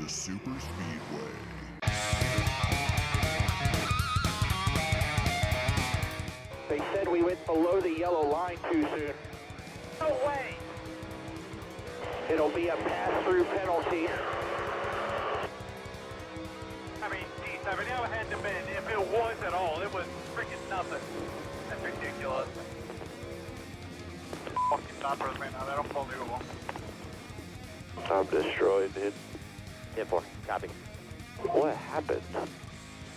to Super Speedway. They said we went below the yellow line too soon. No way! It'll be a pass-through penalty. I mean, geez, I mean, it had to been, if it was at all, it was freaking nothing. That's ridiculous. Fucking stoppers, man, that's unbelievable. I'm destroyed, dude. 10-4, copy. What happened?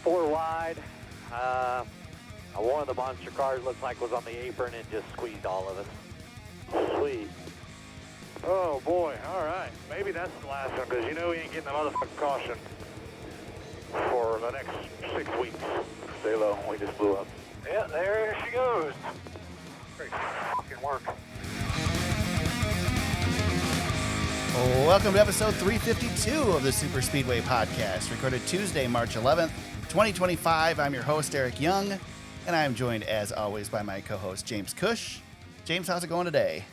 4 wide. One of the monster cars looked like was on the apron and just squeezed all of us. Sweet. Oh boy, alright. Maybe that's the last one, because you know we ain't getting the motherfucking caution for the next 6 weeks. Stay low, we just blew up. Yeah, there she goes. Great fucking work. Welcome to episode 352 of the Super Speedway podcast, recorded Tuesday, March 11th, 2025. I'm your host, Aric Young, and I'm joined, as always, by my co-host, James Cush. James, how's it going today?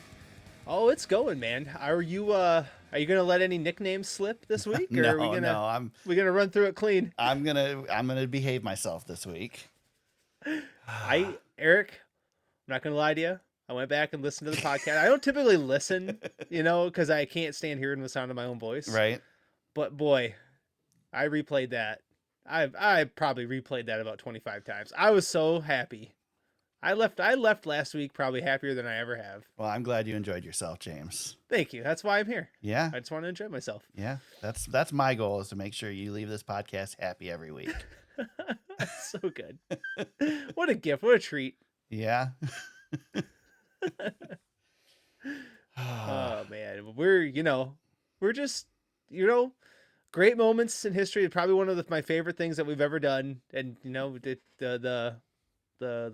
Oh, it's going, man. Are you gonna let any nicknames slip this week? Or are we gonna run through it clean? I'm gonna behave myself this week. Aric, I'm not gonna lie to you. I went back and listened to the podcast. I don't typically listen, because I can't stand hearing the sound of my own voice. Right. But boy, I replayed that. I probably replayed that about 25 times. I was so happy. I left last week probably happier than I ever have. Well, I'm glad you enjoyed yourself, James. Thank you. That's why I'm here. Yeah. I just want to enjoy myself. Yeah. That's my goal, is to make sure you leave this podcast happy every week. So good. What a gift. What a treat. Yeah. Oh man, we're just, great moments in history. Probably one of my favorite things that we've ever done. And the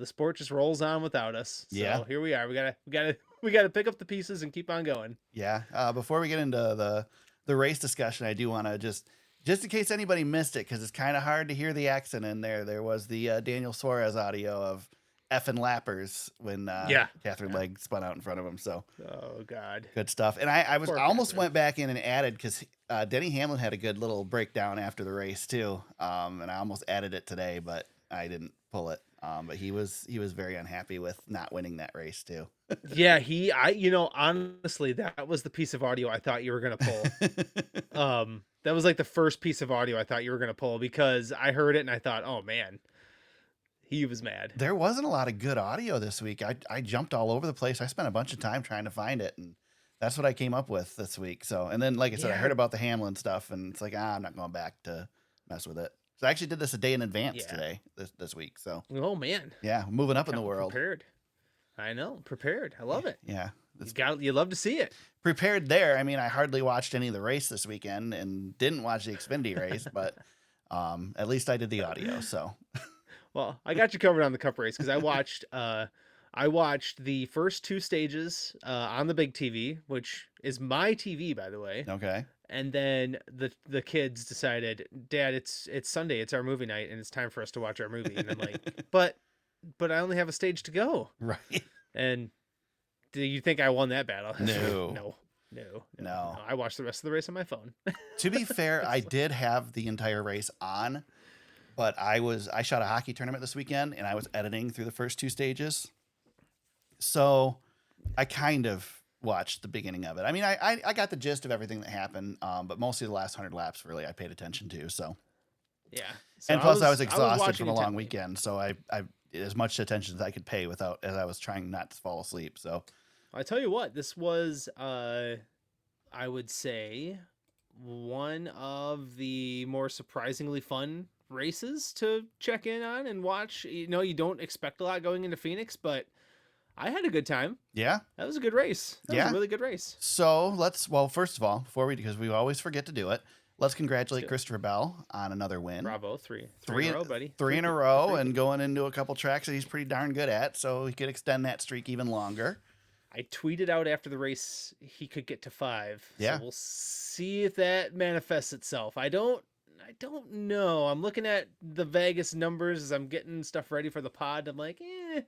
sport just rolls on without us. So yeah. Here we are. We gotta pick up the pieces and keep on going. Yeah. Before we get into the race discussion, I do want to just in case anybody missed it, because it's kind of hard to hear the accent in there. There was the Daniel Suarez audio of effing lappers when Katherine Legge spun out in front of him. So oh god, good stuff. And I almost went back in and added, because Denny Hamlin had a good little breakdown after the race too, and I almost added it today, but I didn't pull it. But he was very unhappy with not winning that race too. Yeah, honestly, that was the piece of audio I thought you were gonna pull. That was like the first piece of audio I thought you were gonna pull, because I heard it and I thought, oh man. He was mad. There wasn't a lot of good audio this week. I jumped all over the place. I spent a bunch of time trying to find it, and that's what I came up with this week. So, and then, like I said, I heard about the Hamlin stuff, and it's like, I'm not going back to mess with it. So I actually did this a day in advance today, this week. So, oh man, yeah, moving up in the world. Prepared. I know, prepared. I love it. Yeah, you love to see it. Prepared there. I mean, I hardly watched any of the race this weekend, and didn't watch the Xfinity race, but at least I did the audio. So. Well, I got you covered on the Cup race, because I watched the first 2 stages on the big TV, which is my TV, by the way. Okay. And then the kids decided, Dad, it's Sunday, it's our movie night, and it's time for us to watch our movie. And I'm like, but I only have a stage to go. Right. And do you think I won that battle? No. No. I watched the rest of the race on my phone. To be fair, I did have the entire race on. But I shot a hockey tournament this weekend, and I was editing through the first 2 stages. So I kind of watched the beginning of it. I mean, I got the gist of everything that happened, but mostly the last 100 laps, really, I paid attention to. So yeah. So and plus, I was exhausted from a long weekend, so I as much attention as I could pay as I was trying not to fall asleep. So I tell you what, this was, I would say, one of the more surprisingly fun races to check in on and watch. You don't expect a lot going into Phoenix, but I had a good time. Yeah, that was a good race. That was a really good race. So first of all, because we always forget to do it, let's congratulate Christopher Bell on another win. Bravo. Three in a row, buddy. Three in a row, and going into a couple tracks that he's pretty darn good at, so he could extend that streak even longer. I tweeted out after the race he could get to 5. Yeah. So we'll see if that manifests itself. I don't know. I'm looking at the Vegas numbers as I'm getting stuff ready for the pod. I'm like, I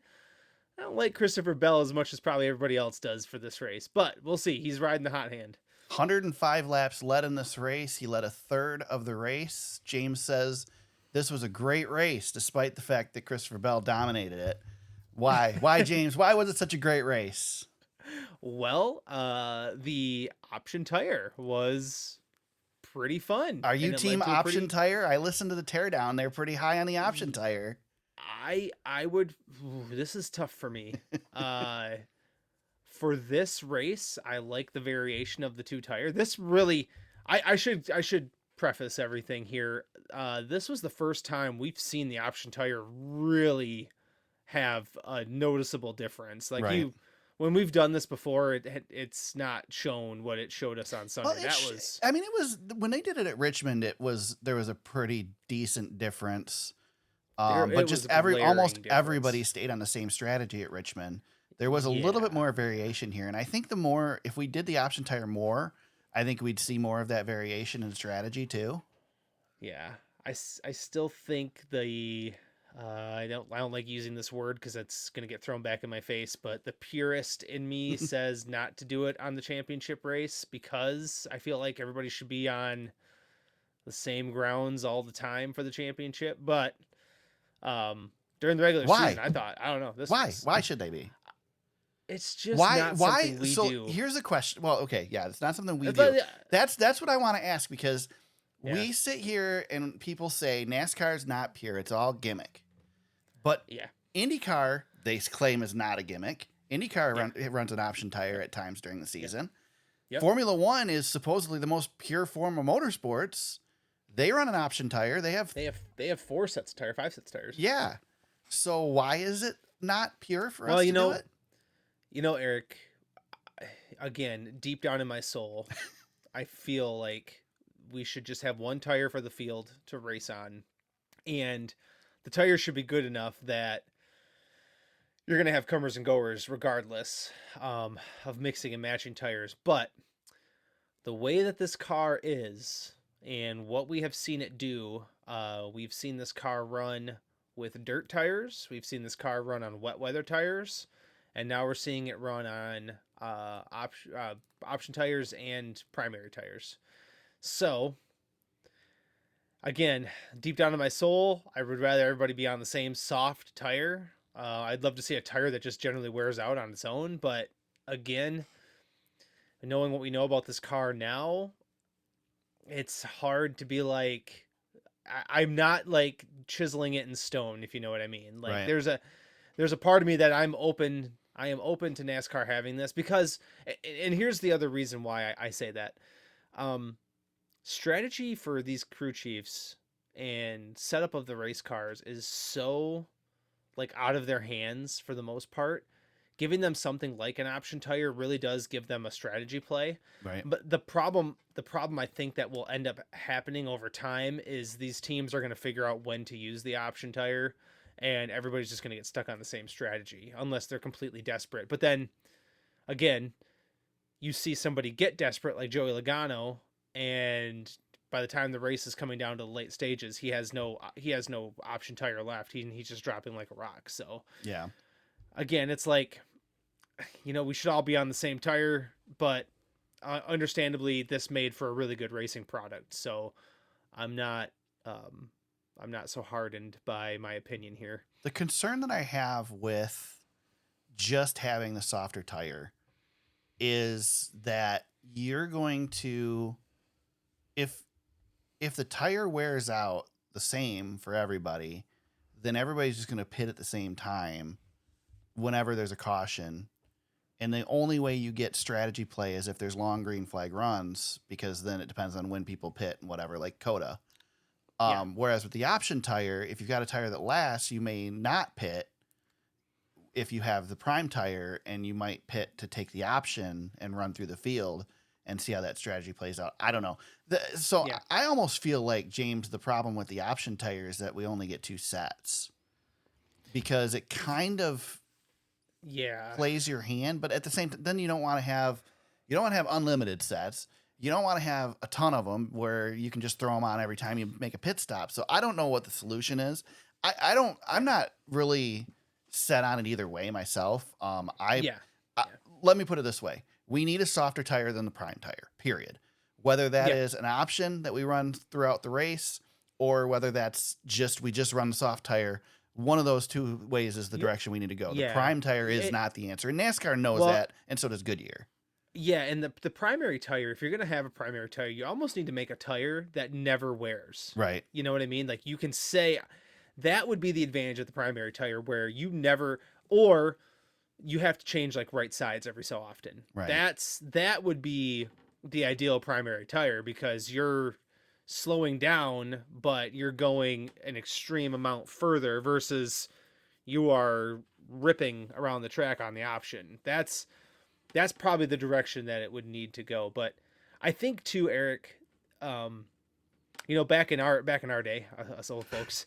don't like Christopher Bell as much as probably everybody else does for this race, but we'll see. He's riding the hot hand. 105 laps led in this race. He led a third of the race. James says this was a great race, despite the fact that Christopher Bell dominated it. Why? Why, James? Why was it such a great race? Well, the option tire was pretty fun. Are you and it team led to a option pretty- tire? I listened to the teardown. They're pretty high on the option tire. I would. This is tough for me. For this race, I like the variation of the two tire. This really, I should preface everything here. This was the first time we've seen the option tire really have a noticeable difference. Like Right. when we've done this before, it's not shown what it showed us on Sunday. I mean, it was when they did it at Richmond. There was a pretty decent difference. But it just was a glaring almost difference. everybody stayed on the same strategy at Richmond. There was a little bit more variation here, and I think if we did the option tire more, I think we'd see more of that variation in strategy too. Yeah, I still think I don't like using this word because it's gonna get thrown back in my face, but the purist in me says not to do it on the championship race because I feel like everybody should be on the same grounds all the time for the championship. But during the regular season, I don't know. Why should they be? It's just not something we do. Here's a question. Well, okay, yeah, it's not something we But, do. That's what I want to ask because Yeah. we sit here and people say NASCAR is not pure; it's all gimmick. But Yeah. IndyCar, they claim, is not a gimmick. IndyCar runs an option tire at times during the season. Yep. Formula One is supposedly the most pure form of motorsports. They run an option tire. They have 4 sets of tire, 5 sets of tires. yeah. So why is it not pure for us Well, to do it? Eric, again, deep down in my soul, I feel like we should just have one tire for the field to race on. And the tire should be good enough that you're going to have comers and goers regardless of mixing and matching tires. But the way that this car is and what we have seen it do, we've seen this car run with dirt tires. We've seen this car run on wet weather tires. And now we're seeing it run on option tires and primary tires. So, again, deep down in my soul, I would rather everybody be on the same soft tire. I'd love to see a tire that just generally wears out on its own. But, again, knowing what we know about this car now, it's hard to be like... I'm not, like, chiseling it in stone, if you know what I mean. Like, Right. there's a part of me that I am open to NASCAR having this because, and here's the other reason why I say that. Strategy for these crew chiefs and setup of the race cars is so like out of their hands for the most part. Giving them something like an option tire really does give them a strategy play. Right. But the problem I think that will end up happening over time is these teams are going to figure out when to use the option tire. And everybody's just going to get stuck on the same strategy unless they're completely desperate. But then, again, you see somebody get desperate like Joey Logano, and by the time the race is coming down to the late stages, he has no option tire left. He's just dropping like a rock. So Yeah. again, it's like, we should all be on the same tire, but understandably, this made for a really good racing product. So I'm not so hardened by my opinion here. The concern that I have with just having the softer tire is that you're going to, if the tire wears out the same for everybody, then everybody's just going to pit at the same time whenever there's a caution. And the only way you get strategy play is if there's long green flag runs, because then it depends on when people pit and whatever, like Coda. Whereas with the option tire, if you've got a tire that lasts, you may not pit if you have the prime tire, and you might pit to take the option and run through the field and see how that strategy plays out. I don't know. I almost feel like, James, the problem with the option tire is that we only get 2 sets because it kind of plays your hand, but at the same time, then you don't want to have unlimited sets. You don't want to have a ton of them where you can just throw them on every time you make a pit stop. So I don't know what the solution is. I'm not really set on it either way myself. Let me put it this way. we need a softer tire than the prime tire, period. Whether that is an option that we run throughout the race or whether that's we just run the soft tire, one of those two ways is the direction we need to go. The prime tire is not the answer. And NASCAR knows that, and so does Goodyear. Yeah, and the primary tire, if you're going to have a primary tire, you almost need to make a tire that never wears. Right. You know what I mean? Like you can say that would be the advantage of the primary tire where you never, or you have to change like right sides every so often. Right. That would be the ideal primary tire because you're slowing down, but you're going an extreme amount further versus you are ripping around the track on the option. That's probably the direction that it would need to go. But I think too, Aric, back in our day, us old folks,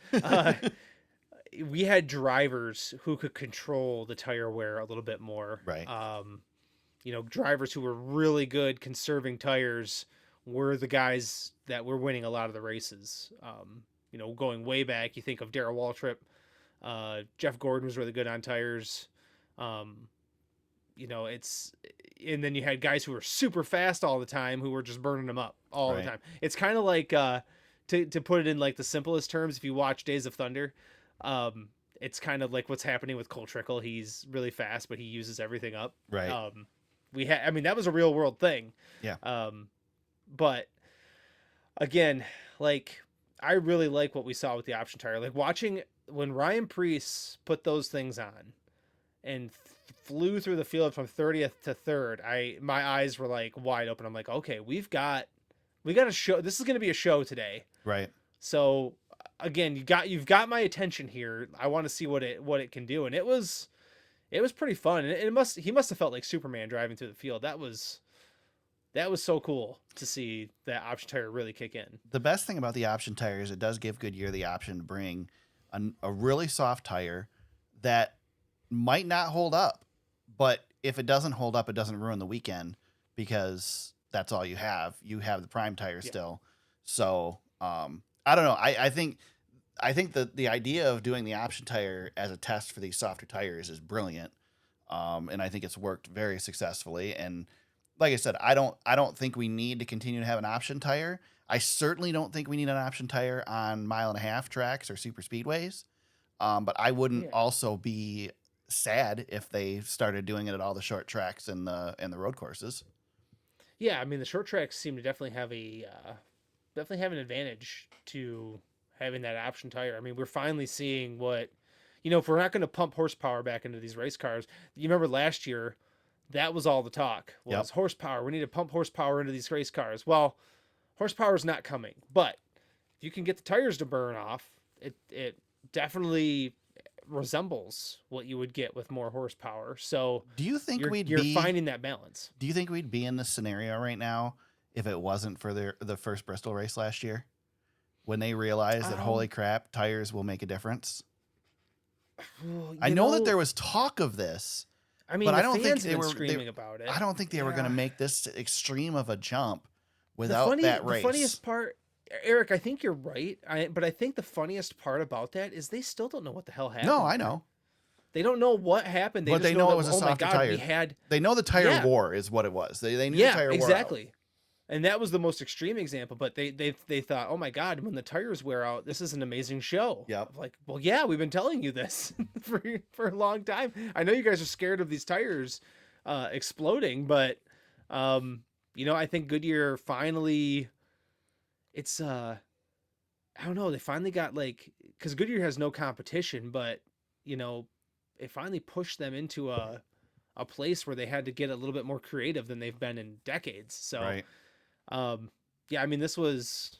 we had drivers who could control the tire wear a little bit more. Right. Drivers who were really good conserving tires were the guys that were winning a lot of the races. Going way back, you think of Darrell Waltrip, Jeff Gordon was really good on tires. And then you had guys who were super fast all the time who were just burning them up all the time. It's kind of like, to put it in like the simplest terms, if you watch Days of Thunder, it's kind of like what's happening with Cole Trickle. He's really fast, but he uses everything up. Right. That was a real world thing. Yeah. But again, like I really like what we saw with the option tire, like watching when Ryan Preece put those things on and flew through the field from 30th to 3rd. My eyes were like wide open. I'm like, okay, we've got a show. This is going to be a show today. Right. So again, you've got my attention here. I want to see what it can do. And it was pretty fun. And he must have felt like Superman driving through the field. That was so cool to see that option tire really kick in. The best thing about the option tire is it does give Goodyear the option to bring a really soft tire that might not hold up, but if it doesn't hold up, it doesn't ruin the weekend because that's all you have. You have the prime tire still. So I don't know. I think that the idea of doing the option tire as a test for these softer tires is brilliant. And I think it's worked very successfully. And like I said, I don't think we need to continue to have an option tire. I certainly don't think we need an option tire on 1.5 mile tracks or super speedways. But I wouldn't also be sad if they started doing it at all the short tracks and the road courses. Yeah, I mean the short tracks seem to definitely have an advantage to having that option tire. I mean, we're finally seeing what, if we're not going to pump horsepower back into these race cars. You remember last year, that was all the talk was horsepower. We need to pump horsepower into these race cars. Well, horsepower is not coming, but if you can get the tires to burn off, it definitely resembles what you would get with more horsepower. So do you think you're finding that balance? Do you think we'd be in this scenario right now if it wasn't for the first Bristol race last year, when they realized that holy crap, tires will make a difference? I know that there was talk of this. I mean, but I don't think they were screaming about it. I don't think they were going to make this extreme of a jump without that race. The funniest part, Aric, I think you're right. But I think the funniest part about that is they still don't know what the hell happened. No, I know. They don't know what happened. But they know it was a softer tire. They know the tire war is what it was. They knew the tire war. Exactly. And that was the most extreme example. But they thought, oh my God, when the tires wear out, this is an amazing show. Yep. Like, well, yeah, we've been telling you this for a long time. I know you guys are scared of these tires exploding, but I think Goodyear finally, it's I don't know, they finally got because Goodyear has no competition, but it finally pushed them into a place where they had to get a little bit more creative than they've been in decades. So right. I mean, this was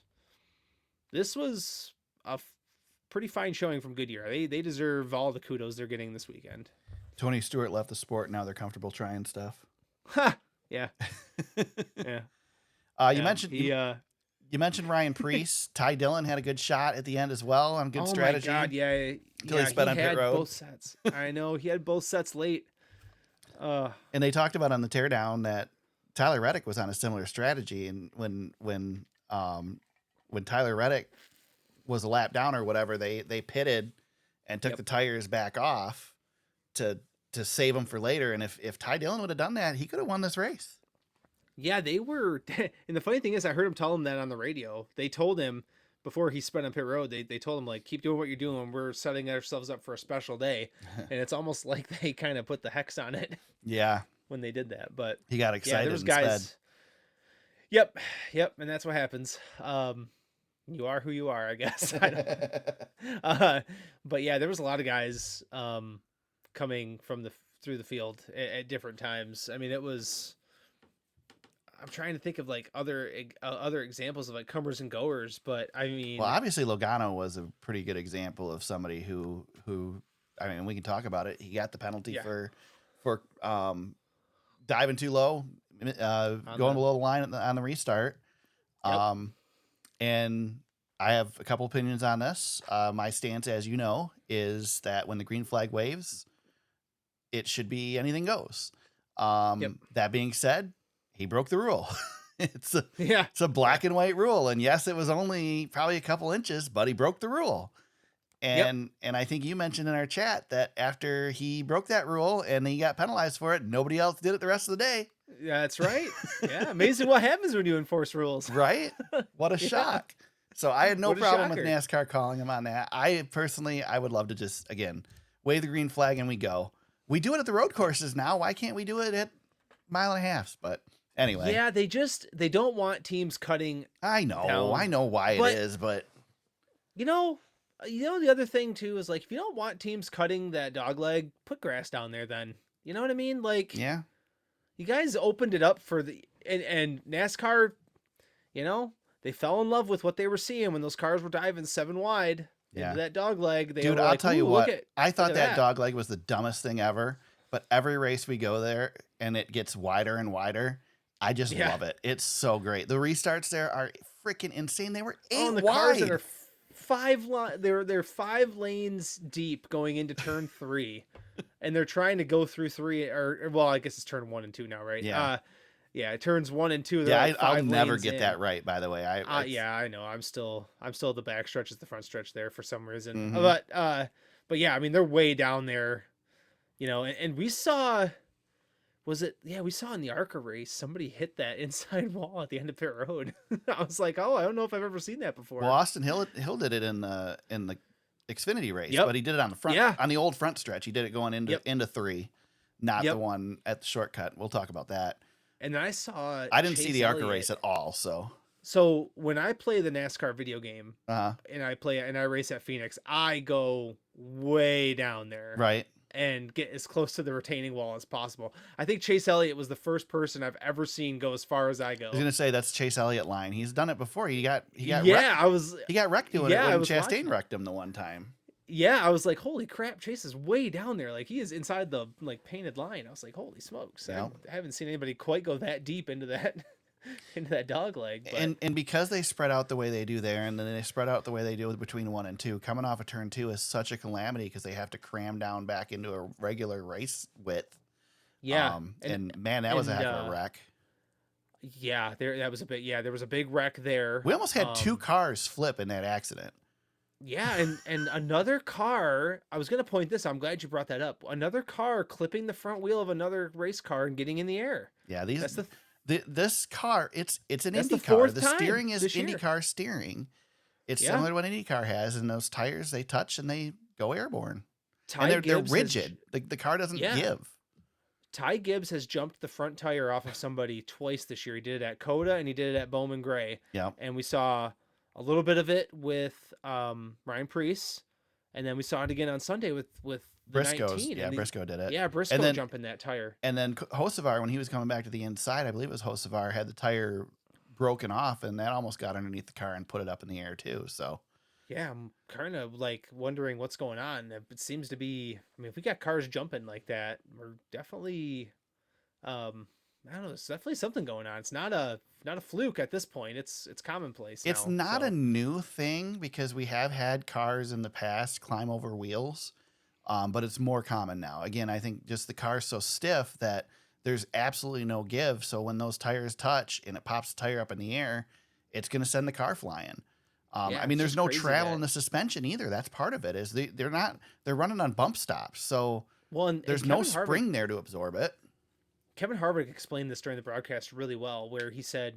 a pretty fine showing from Goodyear. They deserve all the kudos they're getting this weekend. Tony Stewart left the sport. Now they're comfortable trying stuff. Ha! Yeah. Yeah. You mentioned Ryan Preece. Ty Dillon had a good shot at the end as well on good strategy. Oh my God, yeah. Until he sped on pit road. Both sets. I know he had both sets late. And they talked about on the teardown that Tyler Reddick was on a similar strategy, and when Tyler Reddick was a lap down or whatever, they pitted and took the tires back off to to save him for later. And if Ty Dillon would have done that, he could have won this race. Yeah, they were. And the funny thing is, I heard him tell him that on the radio. They told him before he spent on pit road, they told him, like, keep doing what you're doing. We're setting ourselves up for a special day. And it's almost like they kind of put the hex on it. Yeah. When they did that. But he got excited. Yeah, there was guys. Instead. Yep. And that's what happens. You are who you are, I guess. I don't, but yeah, there was a lot of guys coming from through the field at different times. I mean, it was. I'm trying to think of like other examples of like comers and goers, but I mean, well, obviously Logano was a pretty good example of somebody who I mean, we can talk about it. He got the penalty for diving too low, going below the line on the restart. Yep. And I have a couple opinions on this. My stance, as you know, is that when the green flag waves, it should be anything goes. That being said, he broke the rule. It's a black and white rule. And yes, it was only probably a couple inches, but he broke the rule. And I think you mentioned in our chat that after he broke that rule and he got penalized for it, nobody else did it the rest of the day. Yeah, that's right. Yeah, amazing what happens when you enforce rules. Right? What a shock. So I had no problem with NASCAR calling him on that. I would love to just, again, wave the green flag and we go. We do it at the road courses now. Why can't we do it at mile and a half? But anyway. Yeah, they don't want teams cutting. I know why it is, but you know the other thing too is like, if you don't want teams cutting that dog leg, put grass down there then. You know what I mean? Like, yeah. You guys opened it up for and NASCAR, they fell in love with what they were seeing when those cars were diving 7 wide into that dog leg. Dude, I'll tell you what, I thought that dog leg was the dumbest thing ever, but every race we go there and it gets wider and wider. I just love it. It's so great. The restarts there are freaking insane. They were 8 the wide. Cars that are they're 5 lanes deep going into turn 3. And they're trying to go through 3, or well, I guess it's turn 1 and 2 now, right? Yeah. It turns 1 and 2. Yeah, I'll never get that right. By the way, I know. I'm still the back stretch is the front stretch there for some reason. Mm-hmm. But yeah, I mean they're way down there, And we saw, we saw in the ARCA race somebody hit that inside wall at the end of pit road. I was like, I don't know if I've ever seen that before. Well, Austin Hill did it in the Xfinity race, but he did it on the front, on the old front stretch. He did it going into 3, not the one at the shortcut. We'll talk about that. And then I didn't see the ARCA race at all. So when I play the NASCAR video game and I race at Phoenix, I go way down there. Right. And get as close to the retaining wall as possible. I think Chase Elliott was the first person I've ever seen go as far as I go. I was gonna say that's Chase Elliott line. He's done it before. He got wrecked. He got wrecked doing it when Chastain wrecked him the one time. Yeah, I was like, holy crap, Chase is way down there. Like he is inside the painted line. I was like, holy smokes. I haven't seen anybody quite go that deep into that dog leg. But... And because they spread out the way they do there, and then they spread out the way they do between 1 and 2, coming off of turn 2 is such a calamity because they have to cram down back into a regular race width. Yeah. And man, that was a heck of a wreck. Yeah, there was a big wreck there. We almost had 2 cars flip in that accident. Yeah, and another car, I was going to point this, I'm glad you brought that up. Another car clipping the front wheel of another race car and getting in the air. Yeah, this car, it's an Indy car. The steering is IndyCar steering. It's similar to what IndyCar has, and those tires, they touch and they go airborne. And they're rigid. The car doesn't give. Ty Gibbs has jumped the front tire off of somebody twice this year. He did it at Coda and he did it at Bowman Gray. Yeah. And we saw a little bit of it with Ryan Preece, and then we saw it again on Sunday with Briscoe. 19. Yeah, Briscoe did it. Yeah, Briscoe jumping that tire. And then Hocevar, when he was coming back to the inside, I believe it was Hocevar, had the tire broken off, and that almost got underneath the car and put it up in the air too. So yeah, I'm kind of like wondering what's going on. It seems to be, I mean, if we got cars jumping like that, we're definitely, I don't know, there's definitely something going on. It's not a fluke at this point. It's commonplace now. It's not a new thing because we have had cars in the past climb over wheels, but it's more common now. Again, I think just the car's so stiff that there's absolutely no give. So when those tires touch and it pops the tire up in the air, it's going to send the car flying. I mean, there's no travel in the suspension either. That's part of it. Is they're running on bump stops. So Well, there's and no Kevin Harvick- spring there to absorb it. Kevin Harvick explained this during the broadcast really well, where he said,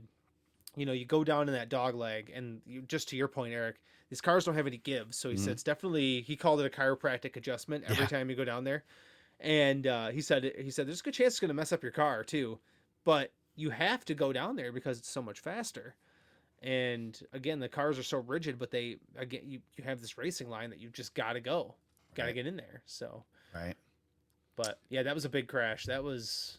you go down in that dog leg, and just to your point, Aric, these cars don't have any give. So he said it's definitely, he called it a chiropractic adjustment every time you go down there. And he said there's a good chance it's going to mess up your car too, but you have to go down there because it's so much faster. And again, the cars are so rigid, but you have this racing line that you just got to go, got to get in there. So Right. But yeah, that was a big crash. That was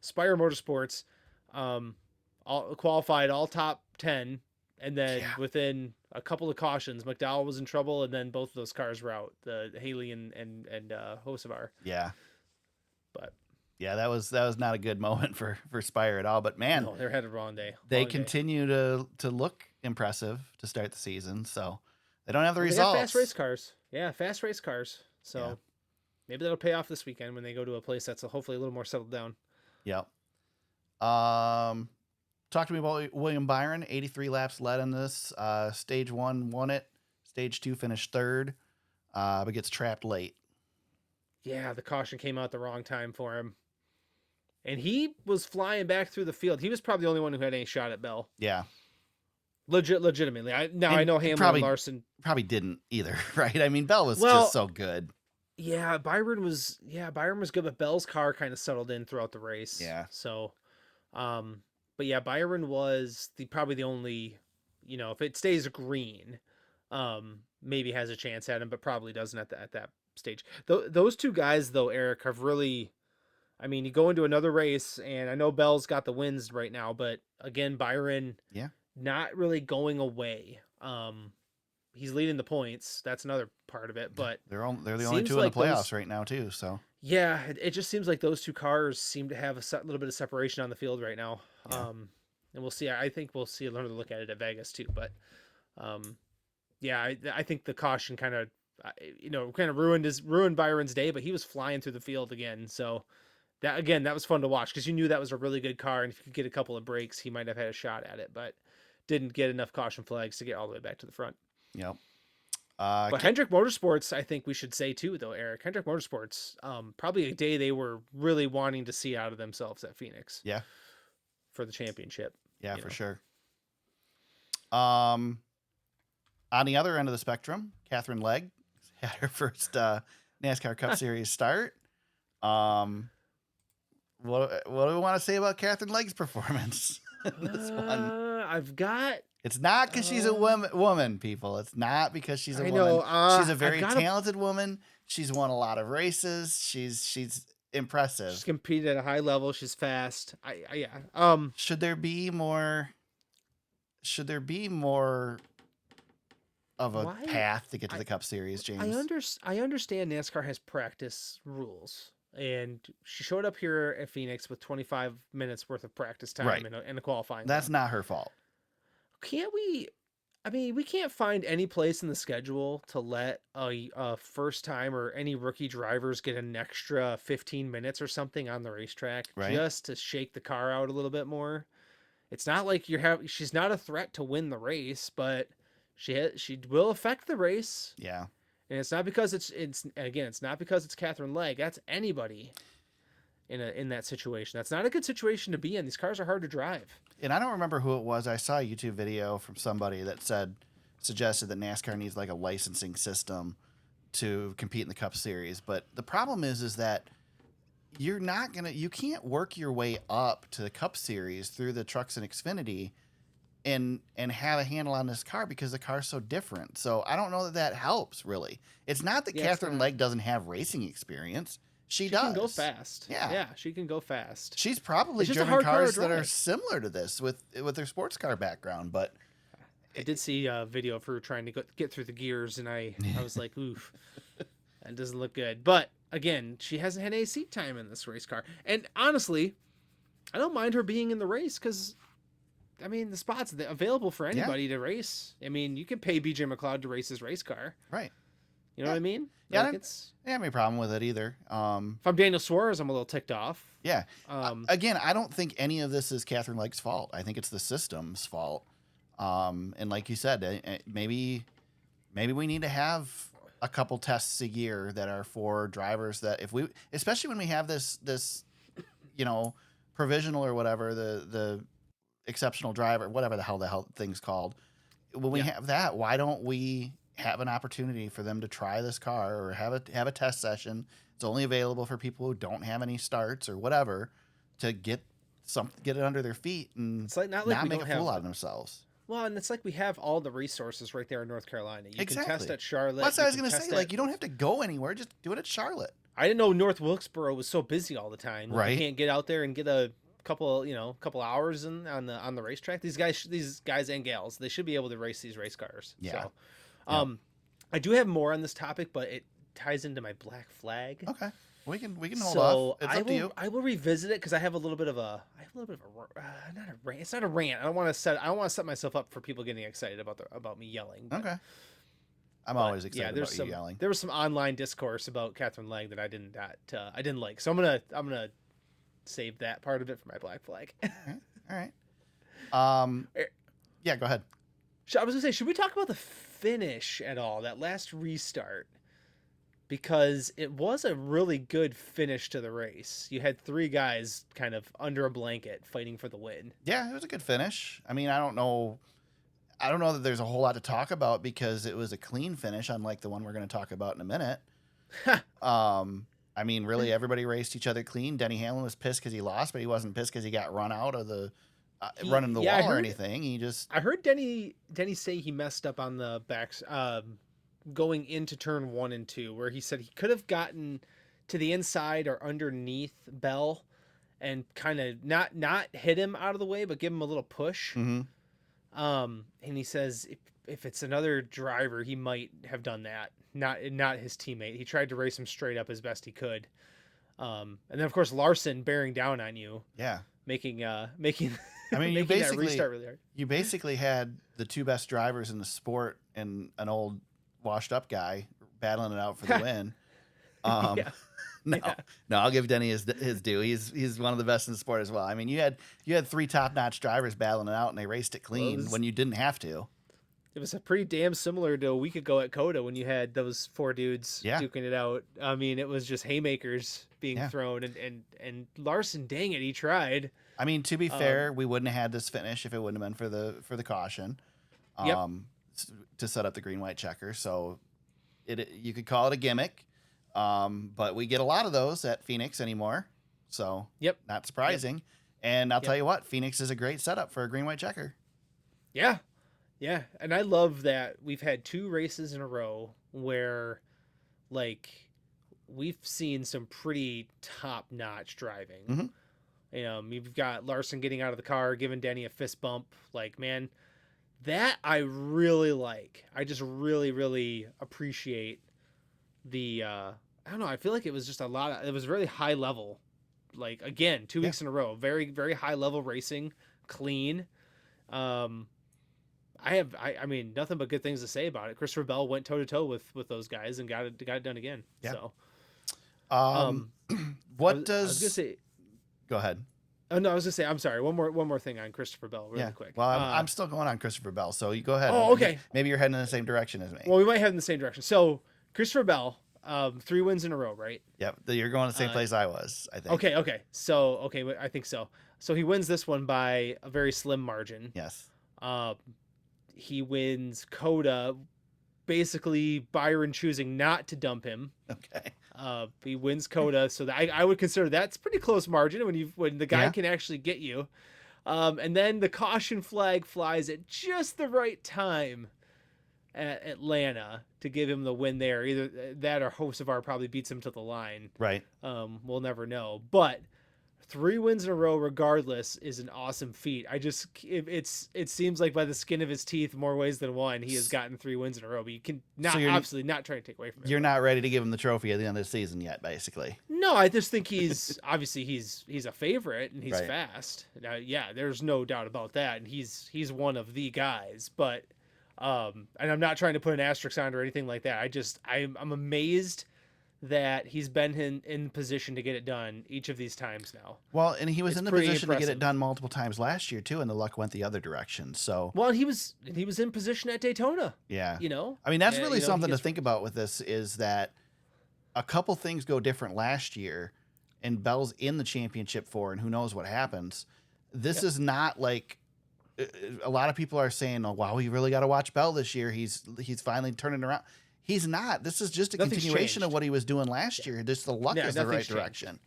Spire Motorsports, all qualified, all top 10, and then within a couple of cautions, McDowell was in trouble, and then both of those cars were out, the Haley and Hocevar. Yeah. But yeah, that was not a good moment for Spire at all. But man, no, they had a wrong day. They continue to look impressive to start the season. So they don't have the results. They got fast race cars. Yeah, fast race cars. So maybe that'll pay off this weekend when they go to a place that's hopefully a little more settled down. Yep. Talk to me about William Byron. 83 laps led in this. Stage 1 won it. Stage 2 finished third, but gets trapped late. Yeah, the caution came out the wrong time for him. And he was flying back through the field. He was probably the only one who had any shot at Bell. Yeah. Legitimately. I know Hamlin and Larson probably didn't either, right? I mean, Bell was just so good. Yeah, Byron was good, but Bell's car kind of settled in throughout the race. Yeah. So, but yeah, Byron was probably the only, if it stays green, maybe has a chance at him, but probably doesn't at that stage. Those two guys though, Aric, have really, I mean, you go into another race, and I know Bell's got the wins right now, but again, Byron, not really going away. He's leading the points. That's another part of it, but they're the only two in the playoffs right now too. So yeah, it just seems like those two cars seem to have a little bit of separation on the field right now. Yeah. And we'll see. I think we'll see another look at it at Vegas too. But I think the caution kind of ruined Byron's day, but he was flying through the field again. So that was fun to watch because you knew that was a really good car, and if you could get a couple of breaks, he might have had a shot at it, but didn't get enough caution flags to get all the way back to the front. Yep. But Hendrick Motorsports, I think we should say too, though, Aric, Hendrick Motorsports, probably a day they were really wanting to see out of themselves at Phoenix. Yeah. For the championship. Yeah, for sure. On the other end of the spectrum, Katherine Legge had her first NASCAR Cup Series start. What do we want to say about Katherine Legge's performance in this one? It's not because she's a woman, people. It's not because she's a woman. She's a very talented woman. She's won a lot of races. She's impressive. She's competed at a high level. She's fast. Should there be more of a path to get to the Cup Series, James? I understand NASCAR has practice rules, and she showed up here at Phoenix with 25 minutes worth of practice time in a qualifying. That's not her fault. Can't we? I mean, we can't find any place in the schedule to let a first time or any rookie drivers get an extra 15 minutes or something on the racetrack, just to shake the car out a little bit more. It's not like she's not a threat to win the race, but she will affect the race. Yeah. And it's not because it's not because it's Katherine Legge. That's anybody in that situation. That's not a good situation to be in. These cars are hard to drive. And I don't remember who it was. I saw a YouTube video from somebody that suggested that NASCAR needs like a licensing system to compete in the Cup Series. But the problem is that you can't work your way up to the Cup Series through the trucks and Xfinity and have a handle on this car because the car's so different. So I don't know that helps really. It's not that Katherine Legge doesn't have racing experience. She does. She can go fast. Yeah, she can go fast. She's probably driven cars that are similar to this with her sports car background. But I did see a video of her trying to get through the gears, and I was like, oof, that doesn't look good. But again, she hasn't had any seat time in this race car. And honestly, I don't mind her being in the race because, I mean, the spot's available for anybody to race. I mean, you can pay BJ McLeod to race his race car. Right. You know what I mean? Yeah, I don't have any problem with it either. If I'm Daniel Suarez, I'm a little ticked off. Yeah. Again, I don't think any of this is Katherine Legge's fault. I think it's the system's fault. And like you said, maybe we need to have a couple tests a year that are for drivers that especially when we have this, provisional or whatever, the exceptional driver, whatever the hell thing's called. When we have that, why don't we have an opportunity for them to try this car or have a test session? It's only available for people who don't have any starts or whatever, to get it under their feet and it's like not make a fool out of themselves. Well, and it's like we have all the resources right there in North Carolina. You can test at Charlotte. That's what I was going to say. Like, you don't have to go anywhere. Just do it at Charlotte. I didn't know North Wilkesboro was so busy all the time. Like, right. You can't get out there and get a couple hours on the racetrack. These guys and gals, they should be able to race these race cars. Yeah. So, I do have more on this topic, but it ties into my black flag. Okay. We can hold off. It's up to you. I will revisit it because I have a little bit of a not a rant. It's not a rant. I don't want to set myself up for people getting excited about me yelling. Okay. I'm always excited about you yelling. There was some online discourse about Katherine Legge that I didn't like. So I'm gonna save that part of it for my black flag. All right. Yeah, go ahead. I was gonna say, should we talk about the finish at all? That last restart. Because it was a really good finish to the race. You had 3 guys kind of under a blanket fighting for the win. Yeah, it was a good finish. I mean, I don't know that there's a whole lot to talk about because it was a clean finish, unlike the one we're going to talk about in a minute. I mean, really, everybody raced each other clean. Denny Hamlin was pissed because he lost, but he wasn't pissed because he got run out of the running the wall or anything. I heard Denny say he messed up on the backs. Going into turn 1 and 2, where he said he could have gotten to the inside or underneath Bell and kind of not hit him out of the way, but give him a little push. Mm-hmm. And he says if it's another driver, he might have done that. Not his teammate. He tried to race him straight up as best he could. And then of course Larson bearing down on you. Yeah. Making I mean, making that restart really hard. You basically had the 2 best drivers in the sport and an old washed up guy battling it out for the win. No, I'll give Denny his due. He's one of the best in the sport as well. I mean, you had 3 top-notch drivers battling it out, and they raced it clean when you didn't have to. It was a pretty damn similar to a week ago at COTA when you had those 4 dudes duking it out. I mean, it was just haymakers being thrown, and Larson, dang it, he tried. I mean, to be fair, we wouldn't have had this finish if it wouldn't have been for the caution. To set up the green-white checker, so you could call it a gimmick, but we get a lot of those at Phoenix anymore, so not surprising. And I'll tell you what, Phoenix is a great setup for a green-white checker. Yeah, and I love that we've had 2 races in a row where, like, we've seen some pretty top-notch driving. Mm-hmm. You've got Larson getting out of the car, giving Denny a fist bump, like, man. That I really like. I just really, really appreciate the, I don't know, I feel like it was just it was really high level. Like, again, 2 weeks in a row, very, very high level racing, clean. I mean, nothing but good things to say about it. Christopher Bell went toe to toe with those guys and got it done again. Yeah. So, I was gonna say, go ahead. Oh no, I was gonna say, I'm sorry. One more thing on Christopher Bell, really quick. Well, I'm still going on Christopher Bell, so you go ahead. Oh, okay. Maybe you're heading in the same direction as me. Well, we might head in the same direction. So Christopher Bell, 3 wins in a row, right? Yep, you're going the same place I was, I think. Okay. So I think so. So he wins this one by a very slim margin. Yes. He wins COTA, basically Byron choosing not to dump him. Okay. He wins COTA, so I would consider that's pretty close margin when the guy can actually get you. And then the caution flag flies at just the right time at Atlanta to give him the win there. Either that or Hocevar probably beats him to the line. Right. We'll never know. But 3 wins in a row, regardless, is an awesome feat. It seems like by the skin of his teeth, more ways than one, he has gotten 3 wins in a row. But you can absolutely not try to take away from it. You're not ready to give him the trophy at the end of the season yet, basically. No, I just think he's obviously he's a favorite and he's fast. Now, there's no doubt about that, and he's one of the guys. But and I'm not trying to put an asterisk on or anything like that. I'm amazed that he's been in position to get it done each of these times now. Well, and he was It's in the pretty position to get impressive. it done multiple times last year too, and the luck went the other direction. So Well, he was in position at Daytona. yeah, You know, I mean, that's Yeah, really you know, he something to gets- think about with this is that a couple things go different last year, and Bell's in the championship for, and who knows what happens. This is not like a lot of people are saying, "Oh, wow, we really got to watch Bell this year. He's finally turning around." He's not. This is just a Nothing's continuation of changed. what he was doing last year. Just the luck Yeah, is the right nothing's changed. direction.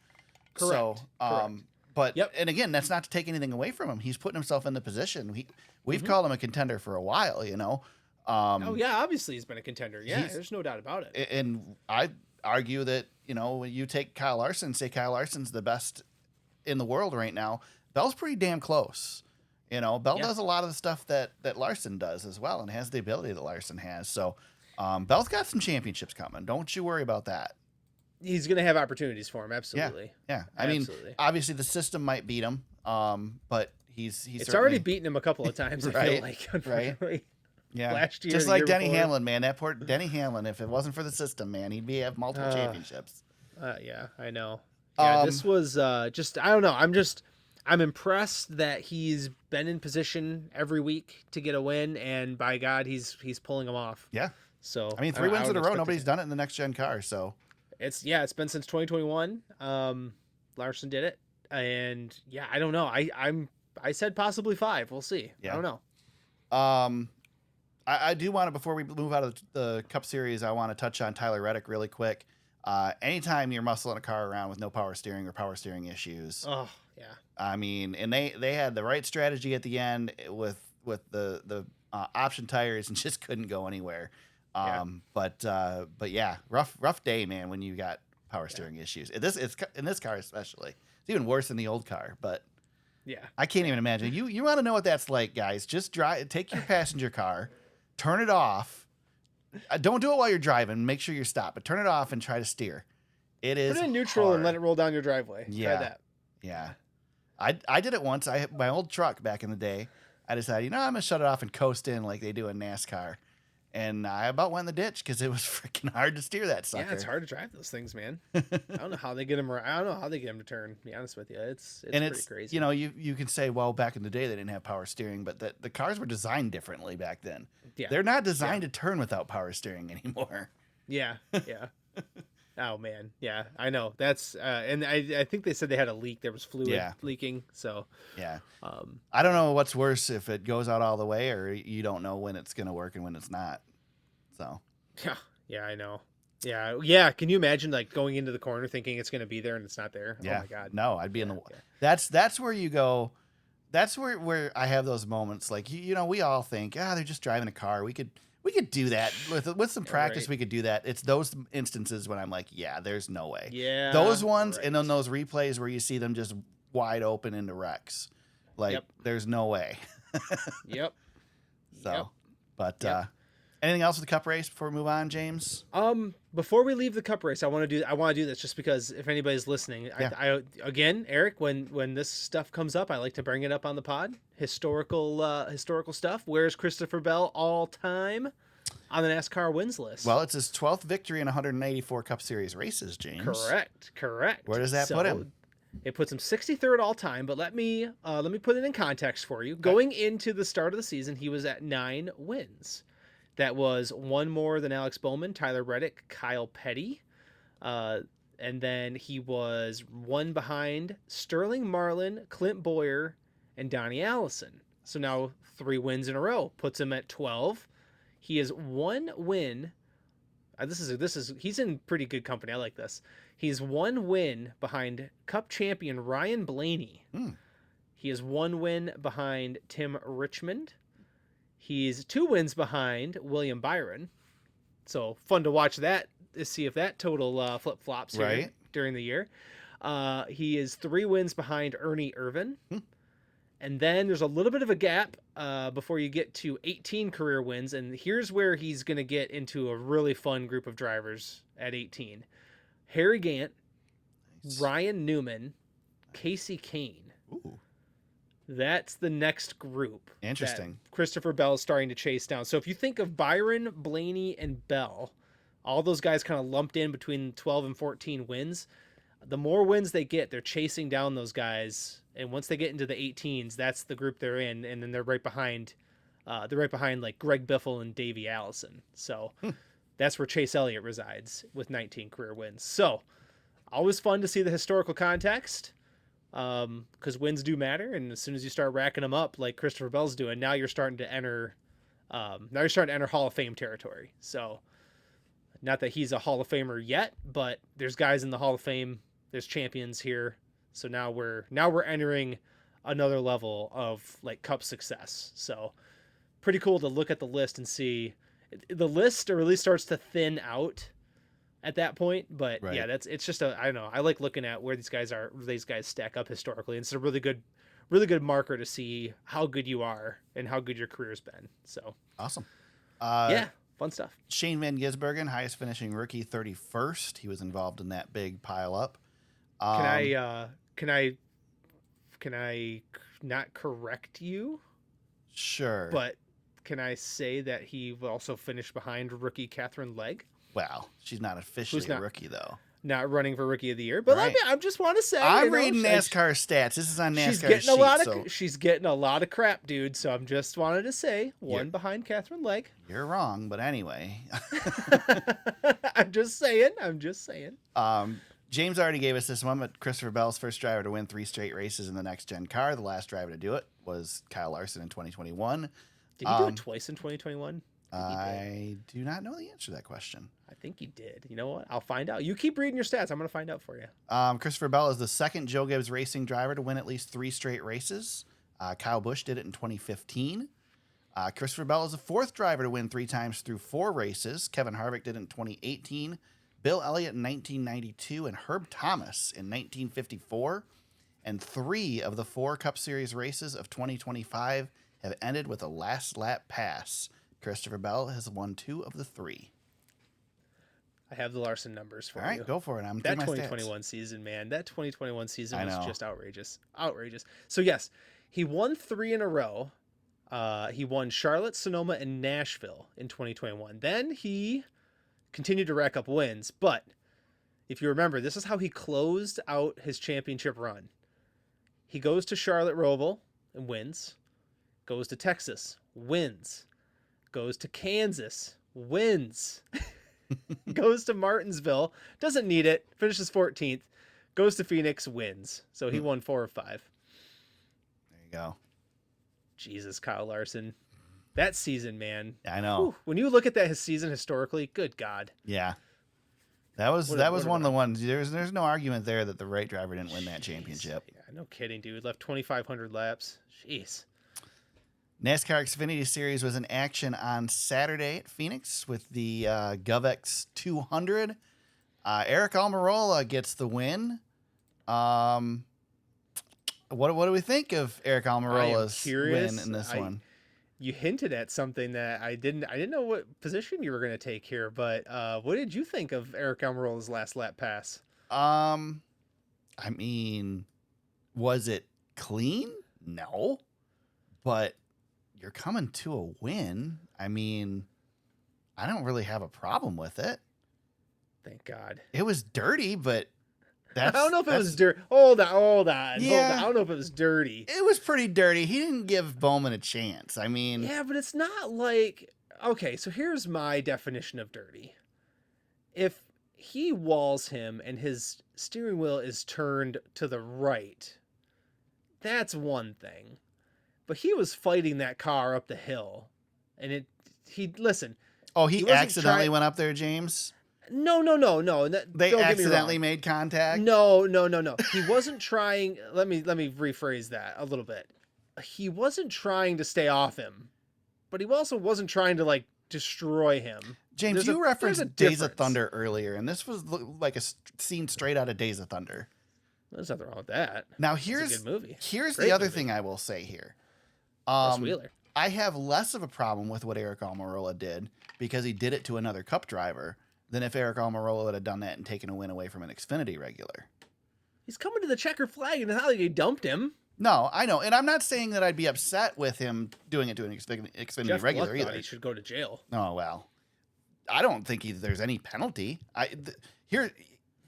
Correct. So, but Yep. and again, that's not to take anything away from him. He's putting himself in the position. We've called him a contender for a while, you know. Oh yeah, obviously he's been a contender. Yeah, he's- there's no doubt about it. And I argue that, you know, when you take Kyle Larson, say Kyle Larson's the best in the world right now, Bell's pretty damn close. You know, Bell Yeah. does a lot of the stuff that Larson does as well, and has the ability that Larson has. So Bell's got some championships coming. Don't you worry about that. He's gonna have opportunities for him. Absolutely. Yeah. I mean, Absolutely. obviously the system might beat him, but he's It's certainly, already beaten him a couple of times. I Right, feel like, unfortunately. yeah. last year, Just the like year Denny before. Hamlin, man. That poor Denny Hamlin. If it wasn't for the system, man, he'd have multiple championships. Yeah, I know. Yeah, this was just I don't know. I'm impressed that he's been in position every week to get a win, and by God, he's pulling them off. Yeah. So I mean, 3 wins in a row. expect Nobody's done it in the next gen car. So It's been since 2021. Larson did it, and yeah, I don't know. I said possibly 5. We'll see. Yeah. I don't know. I do want to, before we move out of the Cup Series, I want to touch on Tyler Reddick really quick. Anytime you're muscling a car around with no power steering or power steering issues, Oh yeah. I mean, and they had the right strategy at the end with the option tires and just couldn't go anywhere. But yeah, rough day, man, when you got power steering issues. It's in this car especially. It's even worse than the old car, but Yeah. I can't even imagine. You want to know what that's like, guys? Just take your passenger car, turn it off. Don't do it while you're driving. Make sure you're stopped, but turn it off and try to steer. It is Put it in neutral and hard. let it roll down your driveway. Yeah. Try that. Yeah. I did it once. I had my old truck back in the day. I decided, I'm gonna shut it off and coast in like they do in NASCAR, and I about went in the ditch because it was freaking hard to steer that sucker. Yeah, it's hard to drive those things, man. I don't know how they get them. I don't know how they get them to turn. To be honest with you, it's and pretty it's crazy. you know you can say, well, back in the day they didn't have power steering, but the cars were designed differently back then. Yeah. They're not designed to turn without power steering anymore. Yeah, yeah. Oh man, yeah, I know. That's and I think they said they had a leak. There was fluid leaking. So Yeah. um, I don't know what's worse, if it goes out all the way or you don't know when it's gonna work and when it's not. So yeah, I know. Yeah. Can you imagine like going into the corner thinking it's going to be there and it's not there? yeah. Oh my God. No, I'd be in the. Yeah. That's where you go. That's where I have those moments. Like you know, we all think, they're just driving a car. We could do that with some practice. right. We could do that. It's those instances when I'm like, there's no way. Yeah. Those ones, right. and then those replays where you see them just wide open into wrecks. Like Yep. there's no way. Yep. So, Yep. but Yep. anything else with the Cup race before we move on, James? Before we leave the Cup race, I want to do this just because if anybody's listening, I again, Aric, when this stuff comes up, I like to bring it up on the pod. Historical stuff. Where's Christopher Bell all time on the NASCAR wins list? Well, it's his 12th victory in 184 Cup Series races, James. Correct. Where does that put him? It puts him 63rd all time, but let me put it in context for you. Going into the start of the season, he was at 9 wins. That was one more than Alex Bowman, Tyler Reddick, Kyle Petty. And then he was one behind Sterling Marlin, Clint Boyer, and Donnie Allison. So now 3 wins in a row puts him at 12. He has 1 win. He's in pretty good company. I like this. He's 1 win behind Cup champion Ryan Blaney. He has 1 win behind Tim Richmond. He's 2 wins behind William Byron. So fun to watch that, to see if that total flip-flops here Right. during the year. He is 3 wins behind Ernie Irvan. And then there's a little bit of a gap before you get to 18 career wins. And here's where he's going to get into a really fun group of drivers at 18. Harry Gant, Ryan Newman, Casey Kane. Ooh. That's the next group. Interesting. That Christopher Bell is starting to chase down. So if you think of Byron, Blaney, and Bell all those guys kind of lumped in between 12 and 14 wins. The more wins they get, they're chasing down those guys. And once they get into the 18s, that's the group they're in. And then they're right behind like Greg Biffle and Davey Allison. So that's where Chase Elliott resides with 19 career wins. So always fun to see the historical context, because wins do matter. And as soon as you start racking them up, like Christopher Bell's doing, now you're starting to enter Hall of Fame territory. So not that he's a Hall of Famer yet, but there's guys in the Hall of Fame. There's champions here. So now we're entering another level of like Cup success. So pretty cool to look at the list and see the list really starts to thin out at that point. But Right. yeah, it's just I don't know. I like looking at where these guys stack up historically. And it's a really good marker to see how good you are and how good your career's been. So Awesome. yeah, fun stuff. Shane Van Gisbergen, highest finishing rookie, 31st. He was involved in that big pile up. Can I not correct you? Sure. But can I say that he also finished behind rookie Katherine Legge? Well, she's not officially Who's not- a rookie, though. Not running for rookie of the year, but Right. I just want to say I'm reading NASCAR stats. This is on NASCAR She's getting sheet, so she's getting a lot of crap, dude. So I'm just wanted to say one Yeah. behind Katherine Legge. you're wrong. But anyway, I'm just saying. James already gave us this one, but Christopher Bell's first driver to win 3 straight races in the next gen car. The last driver to do it was Kyle Larson in 2021. Did he do it twice in 2021? I do not know the answer to that question. I think he did. You know what? I'll find out. You keep reading your stats. I'm going to find out for you. Christopher Bell is the second Joe Gibbs Racing driver to win at least 3 straight races. Kyle Busch did it in 2015. Christopher Bell is the 4th driver to win 3 times through 4 races. Kevin Harvick did it in 2018. Bill Elliott in 1992 and Herb Thomas in 1954. And 3 of the 4 Cup Series races of 2025 have ended with a last lap pass. Christopher Bell has won 2 of the 3. I have the Larson numbers for All right, you. go for it. I'm That through my 2021 season, man. That 2021 season I was know. just outrageous. Outrageous. So, yes, he won 3 in a row. He won Charlotte, Sonoma, and Nashville in 2021. Then he continued to rack up wins. But if you remember, this is how he closed out his championship run. He goes to Charlotte Roval and wins. Goes to Texas, wins. Goes to Kansas, wins. Goes to Martinsville, doesn't need it, finishes 14th. Goes to Phoenix, wins. So he won 4 of 5. There you go. Jesus, Kyle Larson. That season, man. I know. Whew, when you look at his season historically, good God. Yeah. That was What a one of the run. ones. There's no argument there that the right driver didn't win that championship. Yeah, no kidding, dude. Left 2,500 laps. Jeez. NASCAR Xfinity Series was in action on Saturday at Phoenix with the Govx 200. Aric Almirola gets the win. What do we think of Aric Almirola's win in this one? You hinted at something that I didn't know what position you were going to take here, but what did you think of Aric Almirola's last lap pass? I mean, was it clean? No. But you're coming to a win. I mean, I don't really have a problem with it. Thank God. It was dirty, but I don't know if it was dirty. Hold on. Yeah. I don't know if it was dirty. it was pretty dirty. He didn't give Bowman a chance. I mean, Yeah, but it's not like... Okay, so here's my definition of dirty. If he walls him and his steering wheel is turned to the right, that's one thing. But he was fighting that car up the hill. And listen. oh, he wasn't accidentally went up there, James? No. They don't get me accidentally wrong. made contact? No. He wasn't trying. Let me rephrase that a little bit. He wasn't trying to stay off him, but he also wasn't trying to like destroy him. James, There's you a referenced Days of difference. Thunder earlier, and this was like a scene straight out of Days of Thunder. There's nothing wrong with that. Now It's a here's good movie. here's Great the other movie. thing I will say here. Russ Wheeler. I have less of a problem with what Aric Almirola did because he did it to another Cup driver than if Aric Almirola would have done that and taken a win away from an Xfinity regular. He's coming to the checkered flag, and it's not like they dumped him. No, I know, and I'm not saying that I'd be upset with him doing it to an Xfinity Jeff regular Gluck thought either. he should go to jail. Oh well, I don't think there's any penalty. Here,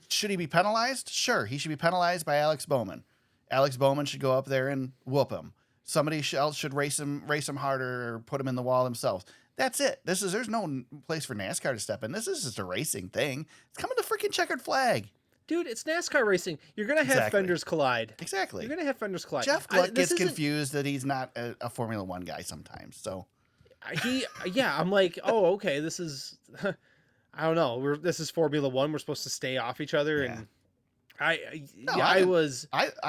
should he be penalized? Sure, he should be penalized by Alex Bowman. Alex Bowman should go up there and whoop him. Somebody else should race him harder or put him in the wall themselves. That's it. There's no place for NASCAR to step in. This is just a racing thing. It's coming to freaking checkered flag. Dude, it's NASCAR racing. You're going to have Exactly. fenders collide. Exactly. You're going to have fenders collide. Jeff Gluck gets confused that he's not a Formula One guy sometimes. So I'm like, oh, okay, this is, I don't know. This is Formula One. We're supposed to stay off each other. Yeah. And I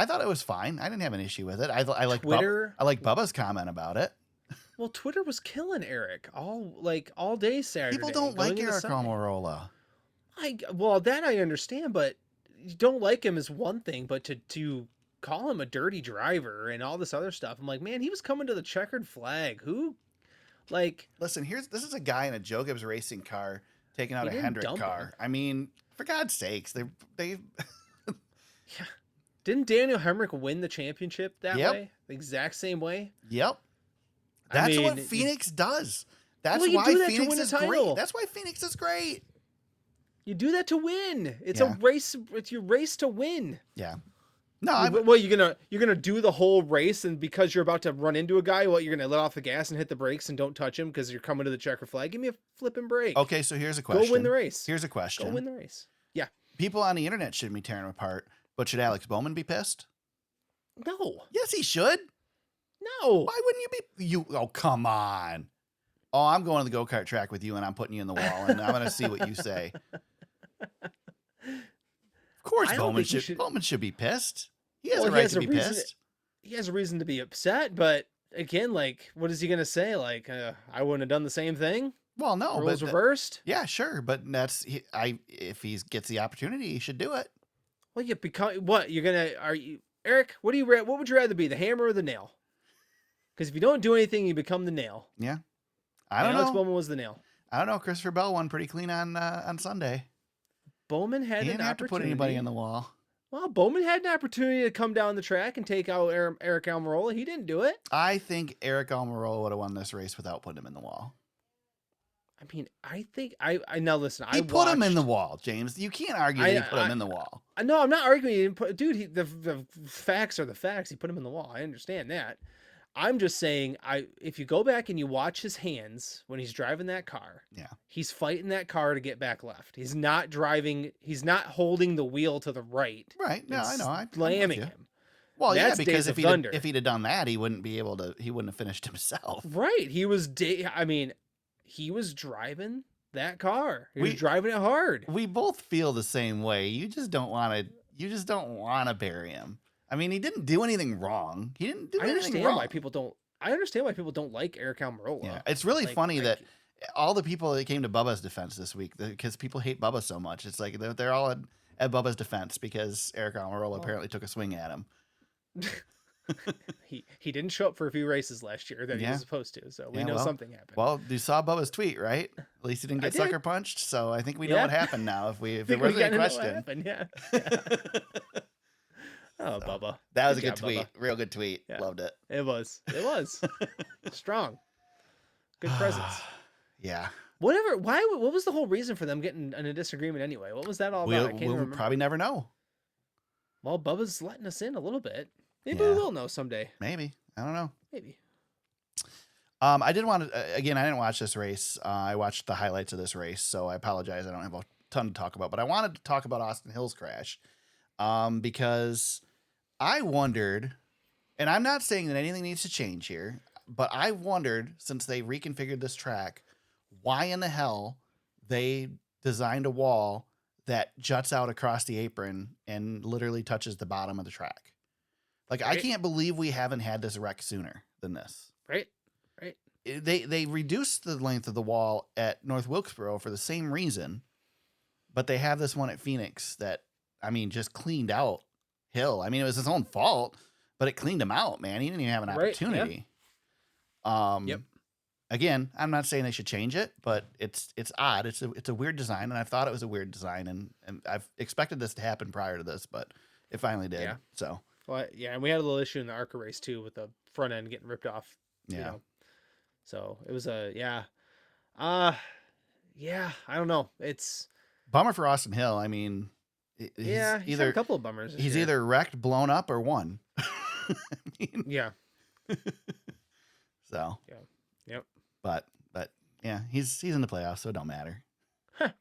thought it was fine. I didn't have an issue with it. I like Twitter. I like Bubba's comment about it. Well, Twitter was killing Aric all day Saturday. People don't like Aric Almirola. That I understand, but you don't like him is one thing, but to call him a dirty driver and all this other stuff, I'm like, man, he was coming to the checkered flag. Who, like, listen, this is a guy in a Joe Gibbs racing car taking out a Hendrick car. Him. I mean, for God's sakes, they yeah. Didn't Daniel Hemrick win the championship that Yep. way? The exact same way? Yep. That's what Phoenix does. That's why Phoenix is great. That's why Phoenix is great. You do that to win. It's a race. It's your race to win. Yeah. No, you're gonna do the whole race, and because you're about to run into a guy, you're gonna let off the gas and hit the brakes and don't touch him because you're coming to the checker flag. Give me a flipping break. Okay, so here's a question. Go win the race. Here's a question. Go win the race. Yeah. People on the internet shouldn't be tearing him apart, but should Alex Bowman be pissed? No. Yes, he should. No. Why wouldn't you be? Oh, come on. Oh, I'm going to the go-kart track with you, and I'm putting you in the wall, and I'm going to see what you say. Of course, Bowman should be pissed. He has a right to be pissed. He has a reason to be upset, but again, like, what is he going to say? Like, I wouldn't have done the same thing. Well, no, rules reversed. Yeah, sure, but if he gets the opportunity, he should do it. Well, Aric? What would you rather be, the hammer or the nail? Because if you don't do anything, you become the nail. Yeah, I don't know. Alex Bowman was the nail. I don't know. Christopher Bell won pretty clean on Sunday. Bowman had he didn't have to put anybody in the wall. Well, Bowman had an opportunity to come down the track and take out Aric Almirola. He didn't do it. I think Aric Almirola would have won this race without putting him in the wall. I mean, I think I now listen. He put him in the wall, James. You can't argue that he put him in the wall. No, I'm not arguing. He didn't put, dude. The facts are the facts. He put him in the wall. I understand that. I'm just saying, if you go back and you watch his hands when he's driving that car, yeah, he's fighting that car to get back left. He's not driving. He's not holding the wheel to the right. Right. No, I know. I'm slamming him. Well, yeah, because if he'd have done that, he wouldn't have finished himself. Right. He was driving that car. He was driving it hard. We both feel the same way. You just don't want to bury him. I mean, he didn't do anything wrong. He didn't do anything wrong. I understand why people don't like Aric Almirola. Yeah, it's really funny that all the people that came to Bubba's defense this week, because people hate Bubba so much, it's like they're all at Bubba's defense because Aric Almirola apparently took a swing at him. He didn't show up for a few races last year that he was supposed to, so we know something happened. Well, you saw Bubba's tweet, right? At least he didn't get sucker punched, so I think we know what happened now. If there wasn't any question. Yeah. Oh, so, Bubba. That was a good tweet. Bubba. Real good tweet. Yeah. Loved it. It was. Strong. Good presence. Yeah. What was the whole reason for them getting in a disagreement anyway? What was that all about? I can't remember. We'll probably never know. Well, Bubba's letting us in a little bit. Maybe we will know someday. Maybe. I don't know. Maybe. I did want to, again, I didn't watch this race. I watched the highlights of this race, so I apologize. I don't have a ton to talk about, but I wanted to talk about Austin Hill's crash because I wondered, and I'm not saying that anything needs to change here, but I wondered, since they reconfigured this track, why in the hell they designed a wall that juts out across the apron and literally touches the bottom of the track. Like, right. I can't believe we haven't had this wreck sooner than this. Right. They reduced the length of the wall at North Wilkesboro for the same reason, but they have this one at Phoenix that, I mean, just cleaned out Hill. I mean, it was his own fault, but it cleaned him out, man. He didn't even have an opportunity. Yep. Again, I'm not saying they should change it, but it's odd. It's a weird design, and I thought it was a weird design, and I've expected this to happen prior to this, but it finally did. Yeah. So. Well, yeah, and we had a little issue in the ARCA race too with the front end getting ripped off. Yeah. You know? So it was Yeah, I don't know. It's Bummer for Austin Hill. I mean, he's had a couple of bummers. He's either wrecked, blown up, or won. I mean, yeah. So Yeah. Yep. But yeah, he's in the playoffs, so it don't matter.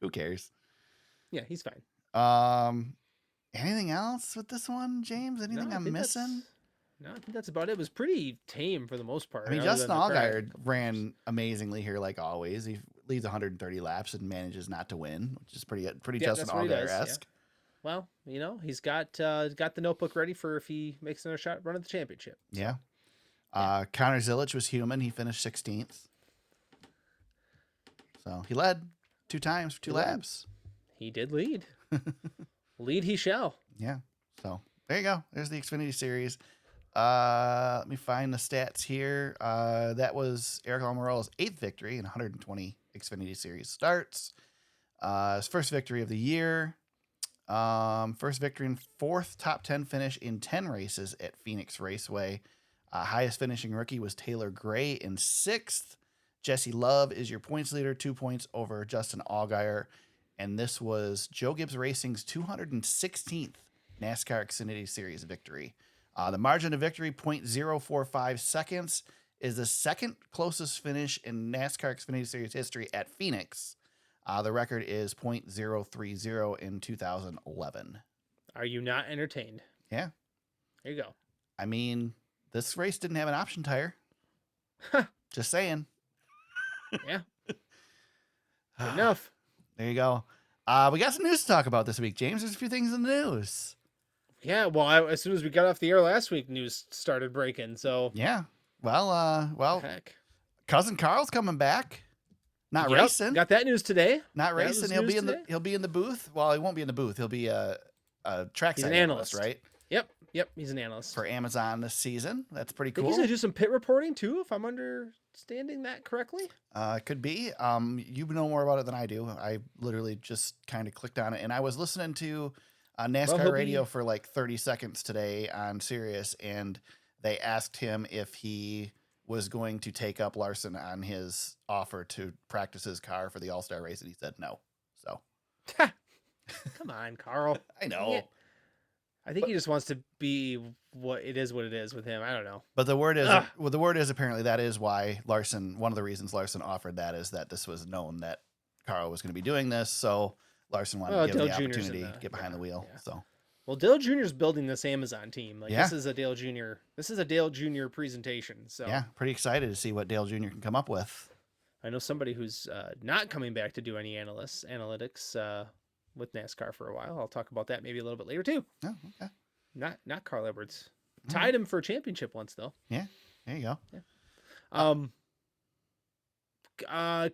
Who cares? Yeah, he's fine. Anything else with this one, James? Anything I'm missing? No, I think that's about it. It was pretty tame for the most part. I mean, Justin Allgaier ran amazingly here, like always. He leads 130 laps and manages not to win, which is pretty Justin Allgaier-esque. Yeah. Well, he's got the notebook ready for if he makes another shot run at the championship. So. Yeah. Connor Zilic was human. He finished 16th. So he led 2 times for 2 laps. He did lead. Lead he shall. Yeah. So there you go. There's the Xfinity Series. Let me find the stats here. That was Aric Almirola's 8th victory in 120 Xfinity Series starts. His first victory of the year. First victory and 4th top 10 finish in 10 races at Phoenix Raceway. Highest finishing rookie was Taylor Gray in 6th. Jesse Love is your points leader, 2 points over Justin Allgaier. And this was Joe Gibbs Racing's 216th NASCAR Xfinity Series victory. The margin of victory, 0.045 seconds, is the second closest finish in NASCAR Xfinity Series history at Phoenix. The record is 0.030 in 2011. Are you not entertained? Yeah. There you go. I mean, this race didn't have an option tire. Just saying. Yeah. Good enough. There you go. We got some news to talk about this week, James. There's a few things in the news. Yeah, well, as soon as we got off the air last week, news started breaking. So yeah, well, heck. Cousin Carl's coming back. Not racing. Got that news today. Not racing. He'll be in the booth. Well, he won't be in the booth. He'll be a trackside analyst, right? Yep. He's an analyst for Amazon this season. That's pretty cool. He's gonna do some pit reporting too, if I'm understanding that correctly. Could be. You know more about it than I do. I literally just kind of clicked on it, and I was listening to NASCAR radio for like 30 seconds today on Sirius, and they asked him if he was going to take up Larson on his offer to practice his car for the All-Star race, and he said no. So, come on, Carl. I know. Yeah. I think he just wants to be what it is with him. I don't know. But the word is apparently that is why Larson. One of the reasons Larson offered that is that this was known that Carl was going to be doing this, so Larson wanted to give him the opportunity to get behind the wheel. Yeah. So, well, Dale Jr.'s building this Amazon team. This is a Dale Jr. This is a Dale Jr. presentation. So yeah, pretty excited to see what Dale Jr. can come up with. I know somebody who's not coming back to do any analytics with NASCAR for a while. I'll talk about that maybe a little bit later too. Oh, okay. Not Carl Edwards. Tied him for a championship once though. Yeah, there you go. Yeah.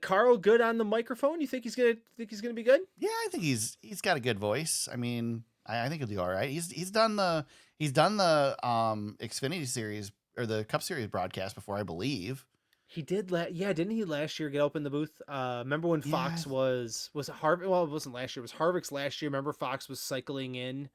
Carl, good on the microphone. You think he's gonna be good? Yeah, I think he's got a good voice. I mean, I think he'll do all right. He's done the Xfinity Series or the Cup Series broadcast before, I believe. He did didn't he last year get up in the booth? Remember when Fox was it Harvick? Well, it wasn't last year. It was Harvick's last year. Remember Fox was cycling in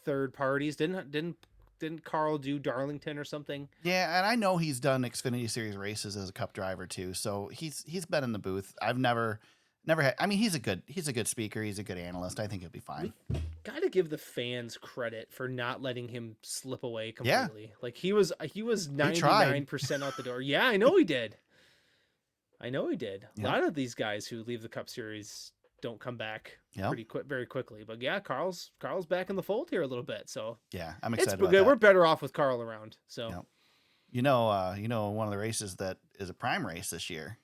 third parties. Didn't Carl do Darlington or something? Yeah, and I know he's done Xfinity Series races as a Cup driver too. So he's been in the booth. I've never had. I mean, he's a good speaker. He's a good analyst. I think he'll be fine. Got to give the fans credit for not letting him slip away completely. Yeah. Like he was 99% out the door. Yeah, I know he did. Yeah. A lot of these guys who leave the Cup Series don't come back very quickly. But yeah, Carl's back in the fold here a little bit. So yeah, I'm excited about good. That. We're better off with Carl around. So one of the races that is a prime race this year.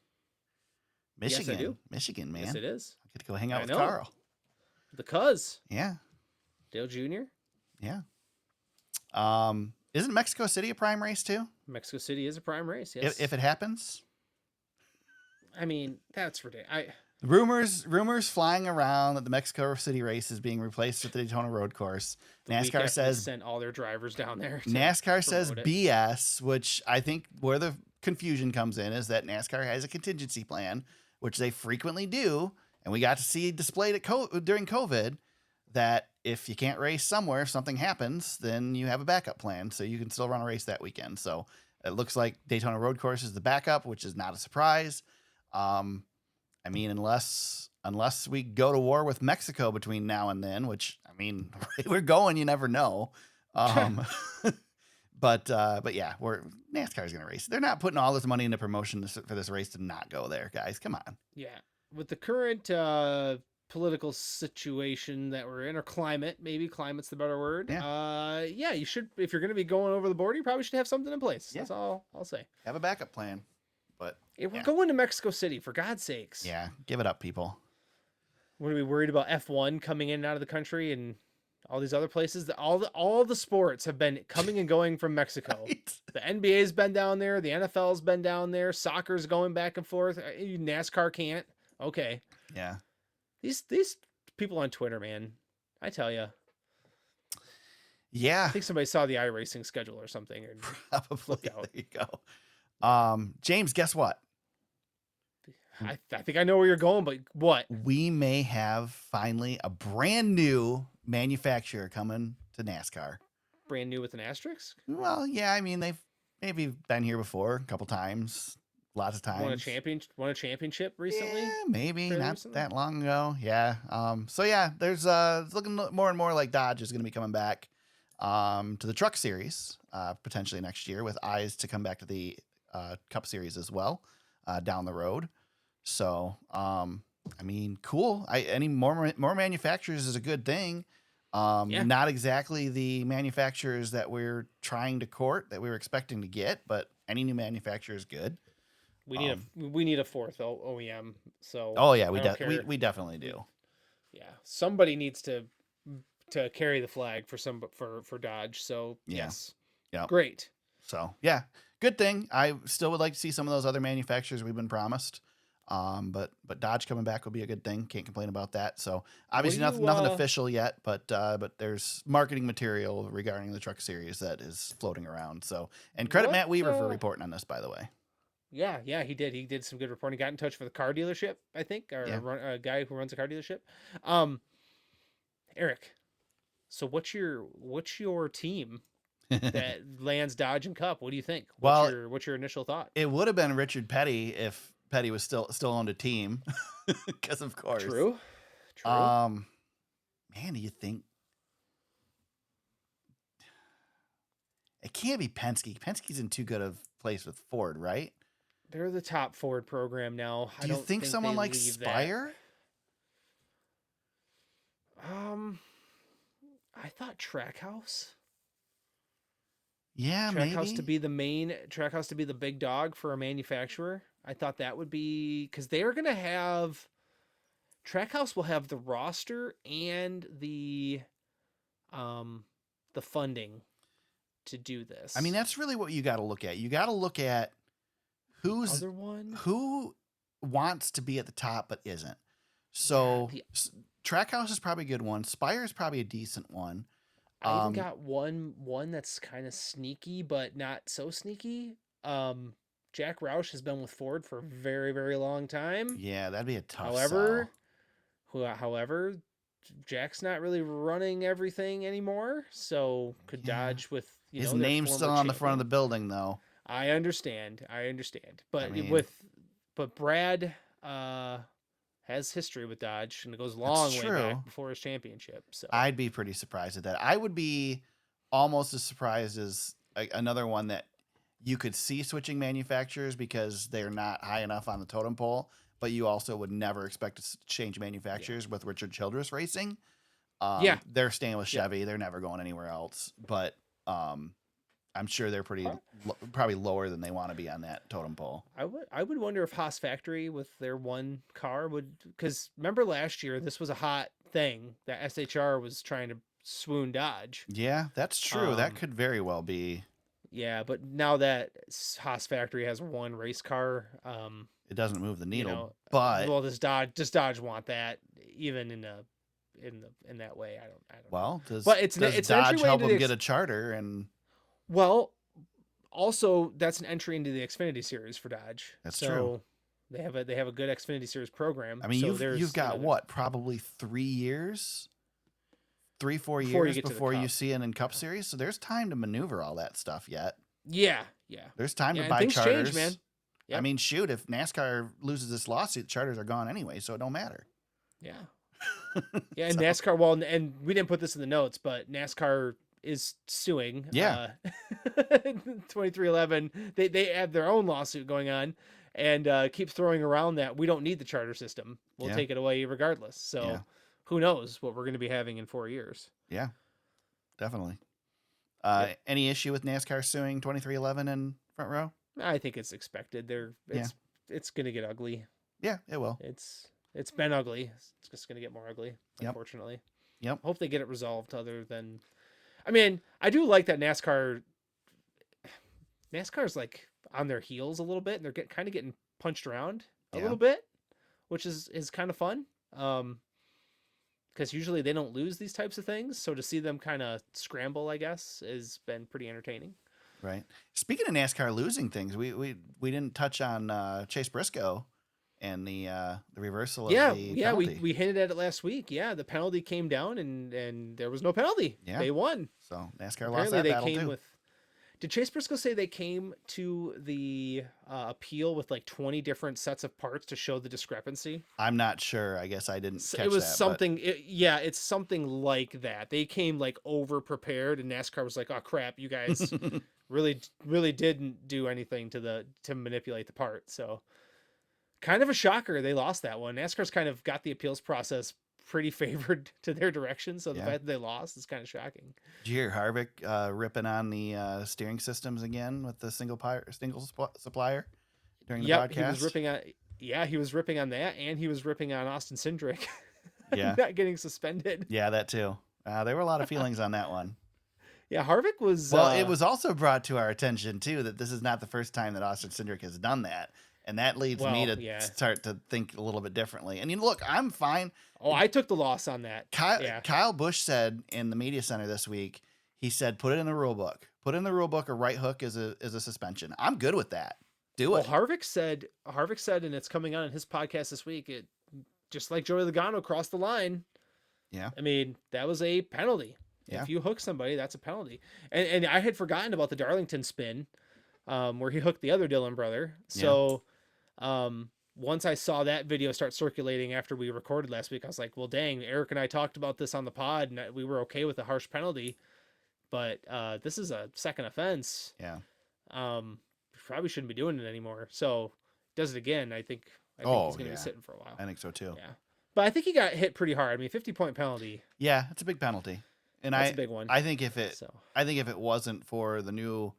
Michigan. Yes, I do. Michigan, man. Yes, it is. I get to go hang out with Carl. The Cuz. Yeah. Dale Jr. Yeah. Isn't Mexico City a prime race too? Mexico City is a prime race, yes. If it happens? I mean, that's ridiculous. Rumors flying around that the Mexico City race is being replaced with the Daytona Road Course. NASCAR says sent all their drivers down there. NASCAR says BS, which I think where the confusion comes in is that NASCAR has a contingency plan, which they frequently do, and we got to see displayed during COVID that if you can't race somewhere, if something happens, then you have a backup plan, so you can still run a race that weekend. So it looks like Daytona Road Course is the backup, which is not a surprise. I mean, unless we go to war with Mexico between now and then, which I mean, we're going. You never know. But yeah, NASCAR is going to race. They're not putting all this money into promotion for this race to not go there, guys. Come on. Yeah, with the current political situation that we're in, or climate, maybe climate's the better word. Yeah. Yeah, you should, if you're going to be going over the border, you probably should have something in place. Yeah. That's all I'll say. Have a backup plan. But we're going to Mexico City, for God's sakes. Yeah, give it up, people. What are we worried about? F1 coming in and out of the country and all these other places? All the sports have been coming and going from Mexico. Right. The NBA's been down there. The NFL's been down there. Soccer's going back and forth. NASCAR can't. Okay. Yeah. These people on Twitter, man, I tell you. Yeah. I think somebody saw the iRacing schedule or something. Or probably. There you go. James, guess what? I think I know where you're going, but what? We may have finally a brand new manufacturer coming to NASCAR. Brand new with an asterisk? Well, yeah. I mean, they've maybe been here before a couple times, lots of times. Won a championship recently? Yeah, maybe not recently? that long ago. Yeah. So yeah, there's it's looking more and more like Dodge is going to be coming back to the Truck Series potentially next year, with eyes to come back to the Cup Series as well down the road. So, I mean, cool. Any more manufacturers is a good thing. Not exactly the manufacturers that we're trying to court that we were expecting to get, but any new manufacturer is good. We need a fourth OEM. So we definitely do. Yeah, somebody needs to carry the flag for Dodge. So yes, yeah, great. So yeah, good thing. I still would like to see some of those other manufacturers we've been promised. But Dodge coming back will be a good thing. Can't complain about that. So obviously nothing official yet, but there's marketing material regarding the Truck Series that is floating around. So, and credit Matt Weaver for reporting on this, by the way. Yeah, he did. He did some good reporting. He got in touch with a car dealership, I think, or a guy who runs a car dealership. Aric, so what's your team that lands Dodge and Cup? What do you think? What's your initial thought? It would have been Richard Petty if Petty was still on the team, because of course. True. Man, do you think it can't be Penske? Penske's in too good of place with Ford, right? They're the top Ford program now. Do you think someone like Spire? I thought Trackhouse. Yeah, Trackhouse to be the big dog for a manufacturer. I thought that would be, because they're going to have, Trackhouse will have the roster and the funding to do this. I mean, that's really what you got to look at. You got to look at who wants to be at the top but isn't. So Trackhouse is probably a good one. Spire is probably a decent one. I even got one that's kind of sneaky, but not so sneaky. Jack Roush has been with Ford for a very, very long time. Yeah, that'd be a tough sell. However, Jack's not really running everything anymore, so could Dodge with his name's still on the front of the building, though. I understand, but but Brad has history with Dodge, and it goes a long way back before his championship. So I'd be pretty surprised at that. I would be almost as surprised as another one that you could see switching manufacturers because they're not high enough on the totem pole, but you also would never expect to change manufacturers with Richard Childress Racing. They're staying with Chevy. They're never going anywhere else, but I'm sure they're probably lower than they want to be on that totem pole. I would wonder if Haas Factory with their one car because remember last year, this was a hot thing that SHR was trying to swoon Dodge. Yeah, that's true. That could very well be. Yeah, but now that Haas Factory has one race car, it doesn't move the needle. But does Dodge want that even in that way? I don't. Well, know. Does Dodge help them get a charter and? Well, also that's an entry into the Xfinity series for Dodge. That's true. They have a good Xfinity series program. I mean, you've got probably 3 years. 3-4 years before you see it in Cup Series, so there's time to maneuver all that stuff yet. Yeah. There's time to buy charters. Change, man. Yep. I mean, shoot, if NASCAR loses this lawsuit, charters are gone anyway, so it don't matter. Yeah. Yeah, and NASCAR, well, and we didn't put this in the notes, but NASCAR is suing. Yeah. 2311. They have their own lawsuit going on, and keep throwing around that we don't need the charter system. We'll take it away regardless. So who knows what we're going to be having in 4 years. Yeah, definitely. Any issue with NASCAR suing 2311 in front row? I think it's expected. It's going to get ugly. Yeah, it will. It's been ugly. It's just going to get more ugly, unfortunately. Yep. Hope they get it resolved other than... I mean, I do like that NASCAR's like on their heels a little bit, and they're kind of getting punched around a little bit, which is kind of fun. Because usually they don't lose these types of things. So to see them kind of scramble, I guess, has been pretty entertaining. Right. Speaking of NASCAR losing things, we didn't touch on Chase Briscoe and the reversal of the penalty. we hinted at it last week. Yeah, the penalty came down and there was no penalty. Yeah. They won. So NASCAR lost that battle too. Did Chase Briscoe say they came to the appeal with like 20 different sets of parts to show the discrepancy? I'm not sure. I guess I didn't catch it was that, something. It's something like that. They came like over prepared, and NASCAR was like, "Oh crap, you guys really didn't do anything to manipulate the part." So, kind of a shocker. They lost that one. NASCAR's kind of got the appeals process pretty favored to their direction, so the fact that they lost is kind of shocking. Did you hear Harvick ripping on the steering systems again with the single supplier during the broadcast? He was ripping on that, and he was ripping on Austin Cindric. Yeah, not getting suspended. Yeah, that too. There were a lot of feelings on that one. Yeah, Harvick was. Well, it was also brought to our attention too that this is not the first time that Austin Cindric has done that. And that leads me to start to think a little bit differently. And look, I'm fine. Oh, I took the loss on that. Kyle Busch said in the media center this week, he said, put it in the rule book. Put in the rule book a right hook is a suspension. I'm good with that. Do it. Well, Harvick said, and it's coming on in his podcast this week, it just like Joey Logano crossed the line. Yeah. I mean, that was a penalty. Yeah. If you hook somebody, that's a penalty. And I had forgotten about the Darlington spin, where he hooked the other Dillon brother. So once I saw that video start circulating after we recorded last week, I was like, well, dang, Aric and I talked about this on the pod and we were okay with a harsh penalty, but this is a second offense. Yeah. Probably shouldn't be doing it anymore. So does it again. I think he's going to be sitting for a while. I think so too. Yeah. But I think he got hit pretty hard. I mean, 50-point penalty. Yeah. It's a big penalty. And that's a big one. I think if it wasn't for the new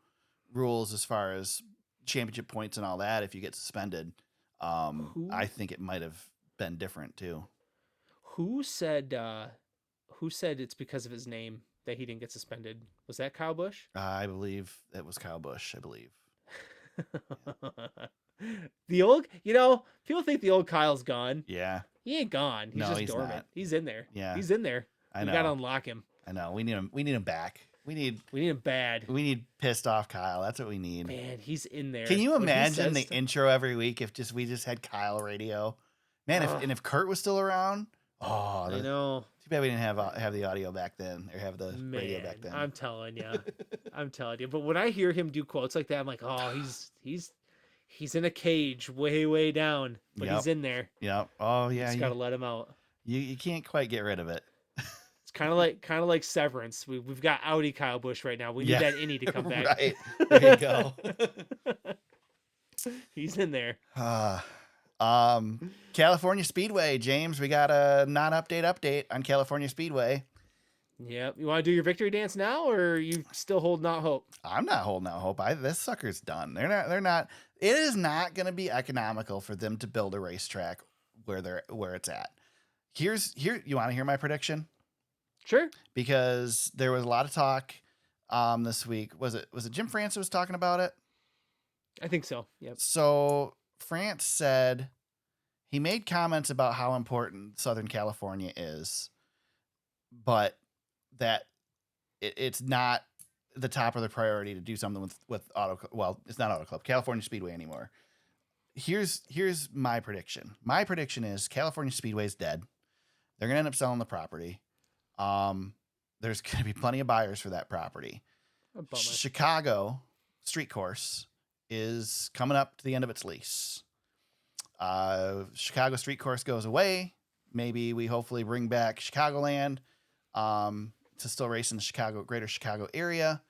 rules as far as championship points and all that, if you get suspended, I think it might have been different too. Who said it's because of his name that he didn't get suspended? Was that Kyle Busch? I believe it was Kyle Busch. I believe. The old, people think the old Kyle's gone. Yeah. He ain't gone. He's just dormant. Not. He's in there. Yeah. He's in there. I know. We gotta unlock him. I know. We need him. We need him back. We need him bad. We need pissed off Kyle. That's what we need. Man, he's in there. Can you imagine the intro every week if we just had Kyle radio? Man, if Kurt was still around, I know. Too bad we didn't have the audio back then or have the radio back then. I'm telling you. But when I hear him do quotes like that, I'm like, oh, he's in a cage way down, but he's in there. Yep. Oh yeah. Just gotta let him out. You can't quite get rid of it. It's kind of like Severance. We've got Audi Kyle Busch right now. We need that innie to come back. Right. There you go. He's in there. California Speedway, James. We got a non-update on California Speedway. Yep. You want to do your victory dance now, or are you still holding out hope? I'm not holding out hope. This sucker's done. They're not. It is not going to be economical for them to build a racetrack where it's at. Here. You want to hear my prediction? Sure. Because there was a lot of talk this week. Was it Jim France who was talking about it? I think so. Yep. So France said he made comments about how important Southern California is, but that it's not the top of the priority to do something with it's not Auto Club, California Speedway anymore. Here's my prediction. My prediction is California Speedway is dead. They're going to end up selling the property. There's going to be plenty of buyers for that property. Chicago street course is coming up to the end of its lease. Chicago Street Course goes away. Maybe we hopefully bring back Chicagoland to still race in the greater Chicago area.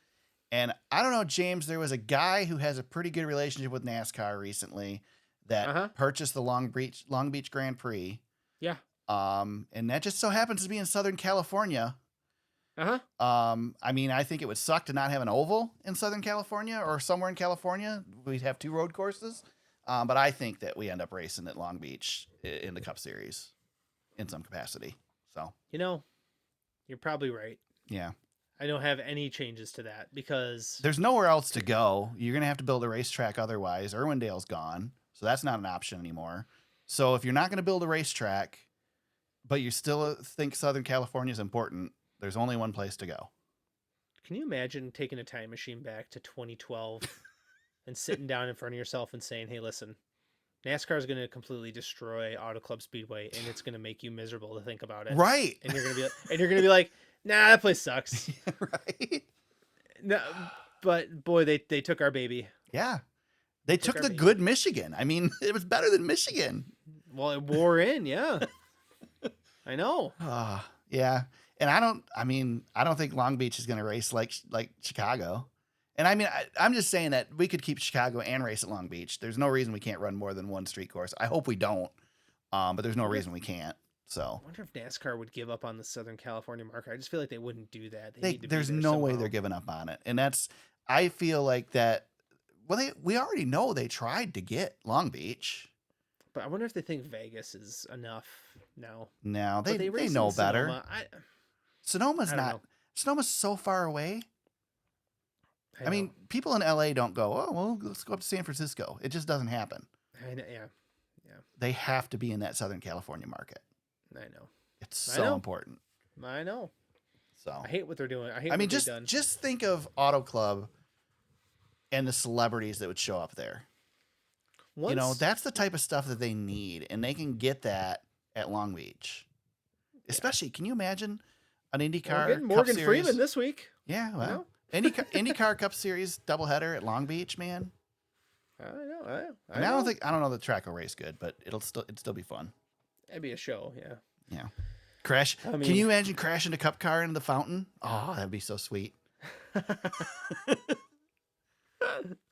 And I don't know, James, there was a guy who has a pretty good relationship with NASCAR recently that purchased the Long Beach Grand Prix. Yeah. And that just so happens to be in Southern California. I mean, I think it would suck to not have an oval in Southern California or somewhere in California. We'd have 2 road courses. But I think that we end up racing at Long Beach in the Cup Series in some capacity. So, you're probably right. Yeah. I don't have any changes to that because there's nowhere else to go. You're going to have to build a racetrack otherwise. Irwindale's gone, so that's not an option anymore. So if you're not going to build a racetrack, but you still think Southern California is important, there's only one place to go. Can you imagine taking a time machine back to 2012 and sitting down in front of yourself and saying, hey, listen, NASCAR is going to completely destroy Auto Club Speedway, and it's going to make you miserable to think about it. Right. And you're going to be like, nah, that place sucks. Right. No, but boy, they took our baby. Yeah. They took the good Michigan. I mean, it was better than Michigan. Well, it wore in. Yeah. I know. Yeah. And I don't think Long Beach is going to race like Chicago. And I mean, I'm just saying that we could keep Chicago and race at Long Beach. There's no reason we can't run more than one street course. I hope we don't. But there's no reason we can't. So I wonder if NASCAR would give up on the Southern California market. I just feel like they wouldn't do that. There's no way they're giving up on it. And I feel like that. Well, we already know they tried to get Long Beach. But I wonder if they think Vegas is enough now. No, they know better. Sonoma's not. Sonoma's so far away. I mean, people in LA don't go, oh, well, let's go up to San Francisco. It just doesn't happen. I know, yeah. They have to be in that Southern California market. I know. It's so important. I know. So I hate what they're doing. I mean, just think of Auto Club and the celebrities that would show up there. That's the type of stuff that they need, and they can get that at Long Beach. Especially, can you imagine an IndyCar getting Morgan Cup Freeman Series? this week? Yeah, well, IndyCar Cup Series doubleheader at Long Beach, man. I know. I don't know the track will race good, but it'd still be fun. It'd be a show, yeah. Yeah. Crash. Can you imagine crashing a Cup car into the fountain? Oh, that'd be so sweet.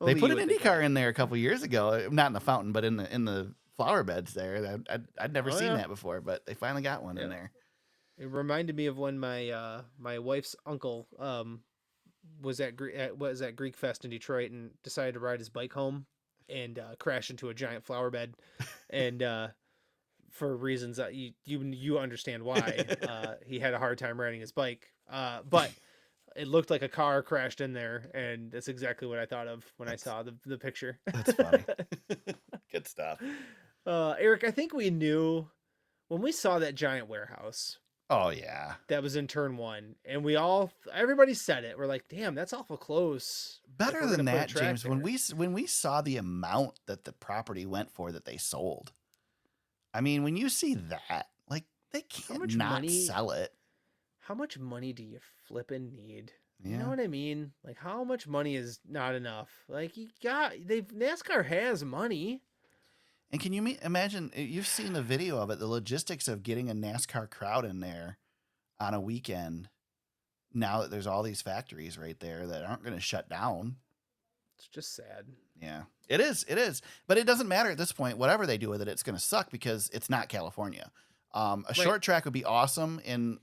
They put an IndyCar in there a couple years ago, not in the fountain, but in the flower beds there. I'd never seen that before, but they finally got one in there. It reminded me of when my wife's uncle was at Greek Fest in Detroit and decided to ride his bike home and crash into a giant flower bed, and for reasons that you understand why he had a hard time riding his bike, but it looked like a car crashed in there, and that's exactly what I thought of when I saw the picture. That's funny. Good stuff. Aric, I think we knew when we saw that giant warehouse. Oh yeah, that was in turn 1, and everybody said it. We're like, damn, that's awful close. Better than that, James. There. When we saw the amount that the property went for that they sold, I mean, when you see that, like, they can't not sell it. How much money do you flipping need? Yeah. You know what I mean? Like, how much money is not enough? Like, NASCAR has money. And can you imagine, you've seen the video of it, the logistics of getting a NASCAR crowd in there on a weekend, now that there's all these factories right there that aren't going to shut down. It's just sad. Yeah, it is. But it doesn't matter at this point. Whatever they do with it, it's going to suck because it's not California. Short track would be awesome. And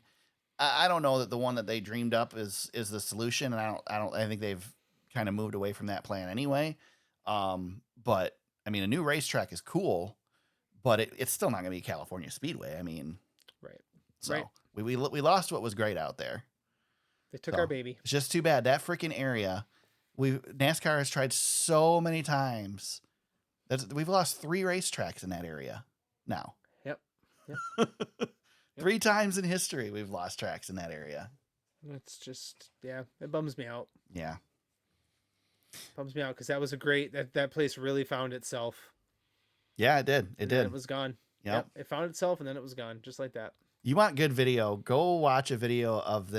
I don't know that the one that they dreamed up is the solution. And I think they've kind of moved away from that plan anyway. But I mean, a new racetrack is cool, but it's still not going to be California Speedway. I mean, right. So we lost what was great out there. They took our baby. It's just too bad. That freaking area, NASCAR has tried so many times. We've lost 3 racetracks in that area now. Yep. 3 times in history we've lost tracks in that area. It's just, it bums me out. Yeah. Bums me out because that was that place really found itself. Yeah, it did. It did. It was gone. Yep. It found itself and then it was gone, just like that. You want good video? Go watch a video of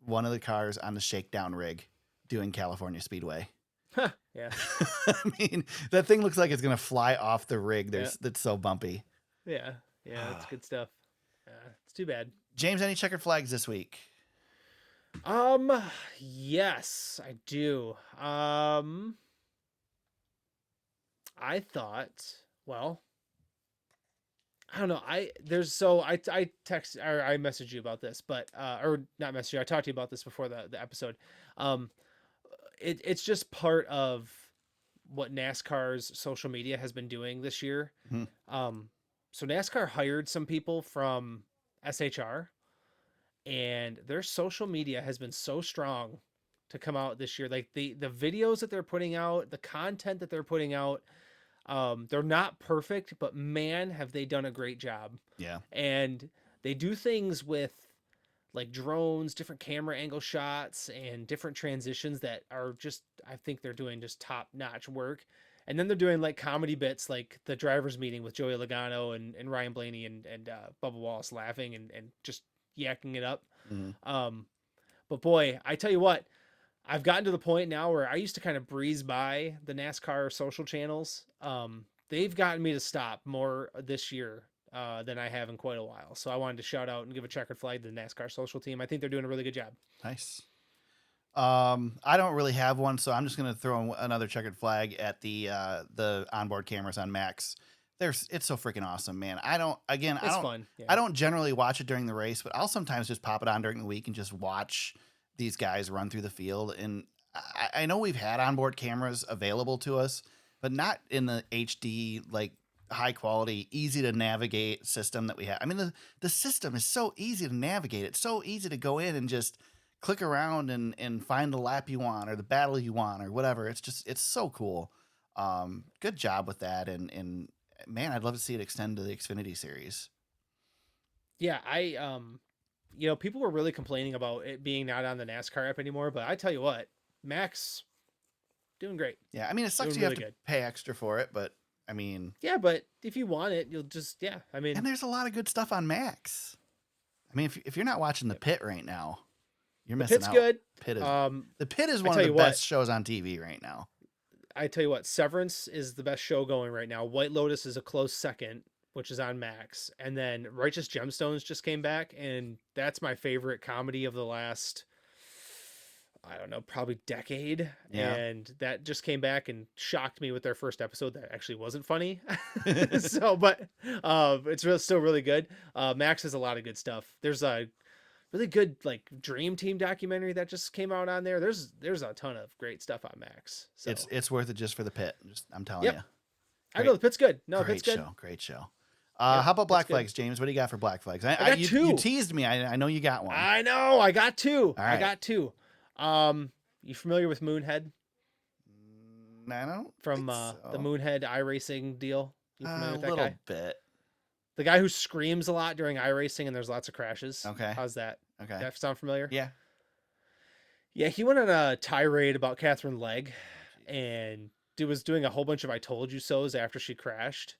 one of the cars on the shakedown rig doing California Speedway. Yeah. I mean, that thing looks like it's gonna fly off the rig. Yeah. That's so bumpy. Yeah. Yeah. It's good stuff. It's too bad. James, any checkered flags this week? Yes, I do. I thought, well, I don't know. I text or I messaged you about this, but or not messaged you. I talked to you about this before the episode. It's just part of what NASCAR's social media has been doing this year. Mm-hmm. So NASCAR hired some people from SHR, and their social media has been so strong to come out this year. Like the videos that they're putting out, the content that they're putting out, they're not perfect, but man, have they done a great job. Yeah. And they do things with like drones, different camera angle shots, and different transitions that are just, I think they're doing just top notch work. And then they're doing like comedy bits, like the drivers meeting with Joey Logano and Ryan Blaney and Bubba Wallace laughing and just yakking it up. Mm-hmm. But boy, I tell you what, I've gotten to the point now where I used to kind of breeze by the NASCAR social channels. They've gotten me to stop more this year than I have in quite a while. So I wanted to shout out and give a checkered flag to the NASCAR social team. I think they're doing a really good job. Nice. I don't really have one, so I'm just going to throw another checkered flag at the onboard cameras on Max. It's so freaking awesome, man. It's fun. Yeah. I don't generally watch it during the race, but I'll sometimes just pop it on during the week and just watch these guys run through the field. And I know we've had onboard cameras available to us, but not in the HD, like high quality, easy to navigate system that we have. I mean, the system is so easy to navigate. It's so easy to go in and just click around and find the lap you want or the battle you want or whatever. It's so cool. Good job with that. And man, I'd love to see it extend to the Xfinity series. Yeah. People were really complaining about it being not on the NASCAR app anymore, but I tell you what, Max doing great. Yeah. I mean, it sucks you have to pay extra for it, but I mean, yeah, but if you want it, you'll just, and there's a lot of good stuff on Max. I mean, if you're not watching the pit right now, you're missing out. Good. The Pit is one of the best shows on TV right now. I tell you what, Severance is the best show going right now. White Lotus is a close second, which is on Max. And then Righteous Gemstones just came back, and that's my favorite comedy of the last, I don't know, probably decade. Yeah. And that just came back and shocked me with their first episode. That actually wasn't funny. It's still really good. Max has a lot of good stuff. There's a really good like Dream Team documentary that just came out on there. There's a ton of great stuff on Max. So it's worth it just for the Pit. I'm telling you. I know the Pit's good. No, the Pit's good. Great show. How about Black Flags, James? What do you got for Black Flags? I got two. You teased me. I know you got one. I know. I got two. All right. I got two. You familiar with Moonhead? I don't. From the Moonhead iRacing deal. You familiar with that guy? A little bit. The guy who screams a lot during iRacing and there's lots of crashes. Okay. How's that? Okay. Does that sound familiar? Yeah. Yeah, he went on a tirade about Katherine Legge and was doing a whole bunch of I told you so's after she crashed.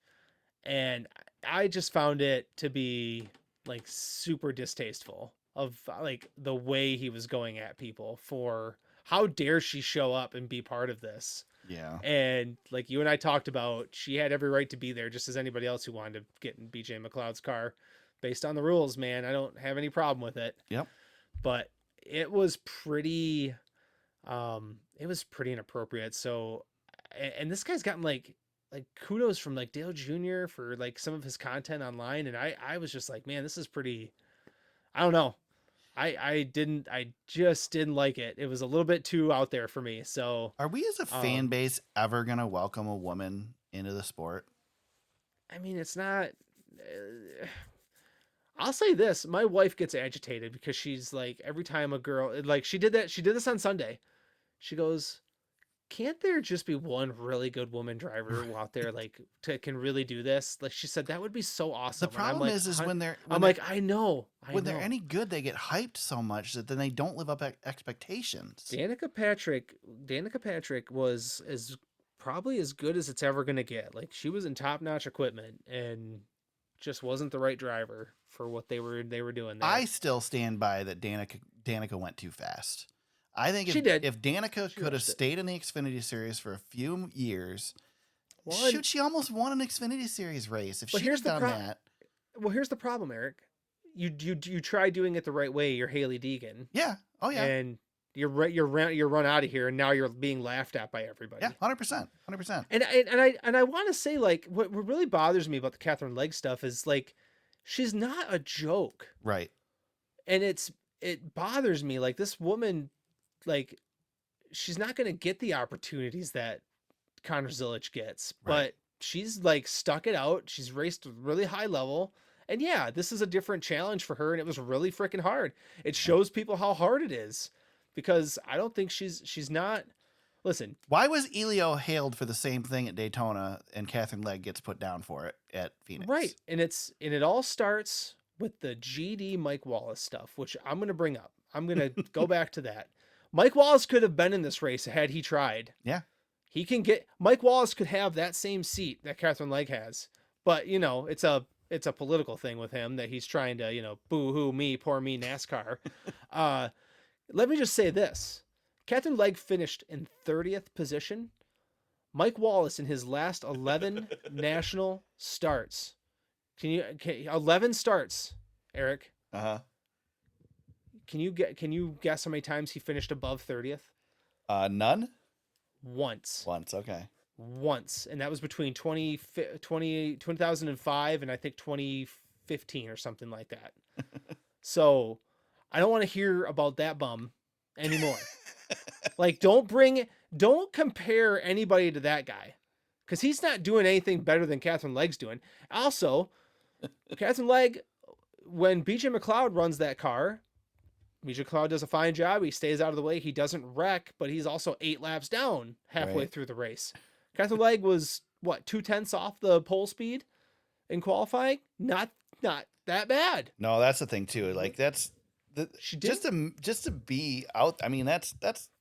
And I just found it to be like super distasteful of like the way he was going at people for how dare she show up and be part of this. Yeah. And like you and I talked about, she had every right to be there just as anybody else who wanted to get in BJ McLeod's car based on the rules, man. I don't have any problem with it. Yep. But it was pretty inappropriate. So, and this guy's gotten like kudos from like Dale Jr. for like some of his content online. And I was just like, man, this is pretty, I don't know. I just didn't like it. It was a little bit too out there for me. So are we as a fan base ever going to welcome a woman into the sport? I mean, it's not, I'll say this. My wife gets agitated because she's like, every time a girl, like she did this on Sunday. She goes, can't there just be one really good woman driver out there like can really do this? Like she said, that would be so awesome. The problem is when they're I know when they're any good, they get hyped so much that then they don't live up to expectations. Danica Patrick was probably as good as it's ever going to get. Like she was in top-notch equipment and just wasn't the right driver for what they were doing there. I still stand by that Danica went too fast. I think She did. if Danica She could have rushed it. stayed in the Xfinity Series for a few years, One- shoot, she almost won an Xfinity Series race. If But she here's had the done that, Well, here's the problem, Aric. You try doing it the right way. You're Haley Deegan, yeah, oh yeah, and you're run out of here, and now you're being laughed at by everybody. yeah, 100%, 100%. And I want to say, like, what really bothers me about the Katherine Legge stuff is, like, she's not a joke, Right. and it bothers me. Like, this woman, like, she's not going to get the opportunities that Connor Zilic gets, Right. but she's, like, stuck it out. She's raced a really high level. And yeah, this is a different challenge for her, and it was really freaking hard. It shows people how hard it is, because I don't think she's not. Listen, Why was Elio hailed for the same thing at Daytona and Katherine Legge gets put down for it at Phoenix? right, and it all starts with the GD Mike Wallace stuff, which I'm going to bring up. I'm going to go back to that. Mike Wallace could have been in this race had he tried. Yeah. Mike Wallace could have that same seat that Katherine Legge has, but it's a political thing with him that he's trying to, boo-hoo me, poor me, NASCAR. Let me just say this. Katherine Legge finished in 30th position. Mike Wallace in his last 11 national starts. 11 starts, Aric. Uh-huh. Can you guess how many times he finished above 30th? None? Once. Okay. Once, and that was between 2005 and I think 2015 or something like that. So I don't want to hear about that bum anymore. Like, don't compare anybody to that guy, because he's not doing anything better than Katherine Legge's doing. Also, Katherine Legge, when BJ McLeod runs that car, BJ McLeod does a fine job. He stays out of the way. He doesn't wreck, but he's also 8 laps down halfway Right. through the race. Katherine Legge was, what, 0.2 off the pole speed in qualifying? Not that bad. No, that's the thing too. Like She did. just to be out. I mean, that's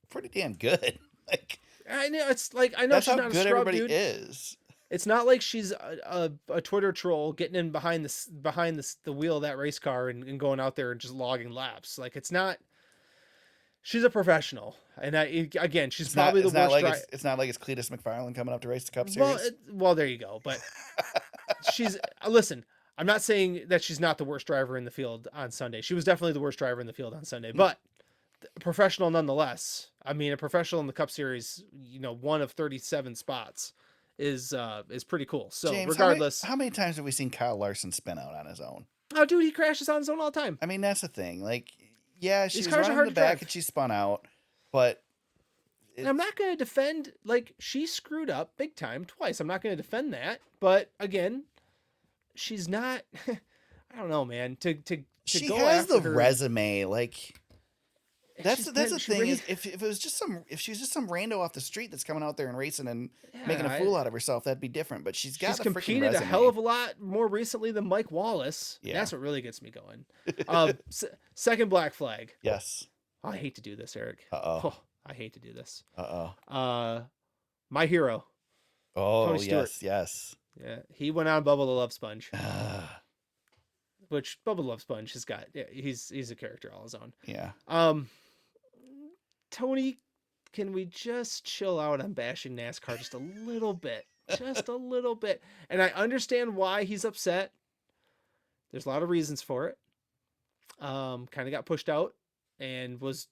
pretty damn good. Like, I know, it's like, I know that's she's how not a good scrub, everybody dude. is. It's not like she's a Twitter troll getting in behind the wheel of that race car and going out there and just logging laps. Like, it's not. She's a professional, and again, she's probably the worst driver. It's not like it's Cletus McFarlane coming up to race the Cup Series. Well, there you go. But she's listen. I'm not saying that she's not the worst driver in the field on Sunday. She was definitely the worst driver in the field on Sunday, but professional nonetheless. I mean, a professional in the Cup Series, one of 37 spots is pretty cool. So James, regardless, how many times have we seen Kyle Larson spin out on his own? oh dude, he crashes on his own all the time. I mean, that's the thing. Like, yeah, she's cars are running hard the to back drive. and she spun out, but And I'm not going to defend, like, she screwed up big time twice. I'm not going to defend that, but again, she's not. I don't know, man. To she go has after the her, resume. Like, that's she's the been- she thing raced- is if it was just if she was just some rando off the street that's coming out there and racing and Yeah, making a fool out of herself, that'd be different. But she's got she's the freaking competed resume. a hell of a lot more recently than Mike Wallace. Yeah. That's what really gets me going. Second black flag. Yes. Oh, I hate to do this, Aric. Uh-oh. Oh, I hate to do this. Uh-oh. My hero. Oh, Tony Stewart. yes. Yeah, he went on Bubba the Love Sponge, Ah, which Bubba the Love Sponge has got. Yeah, he's a character all his own. yeah. Tony, can we just chill out on bashing NASCAR just a little bit? Just a little bit. And I understand why he's upset. There's a lot of reasons for it. Kind of got pushed out and was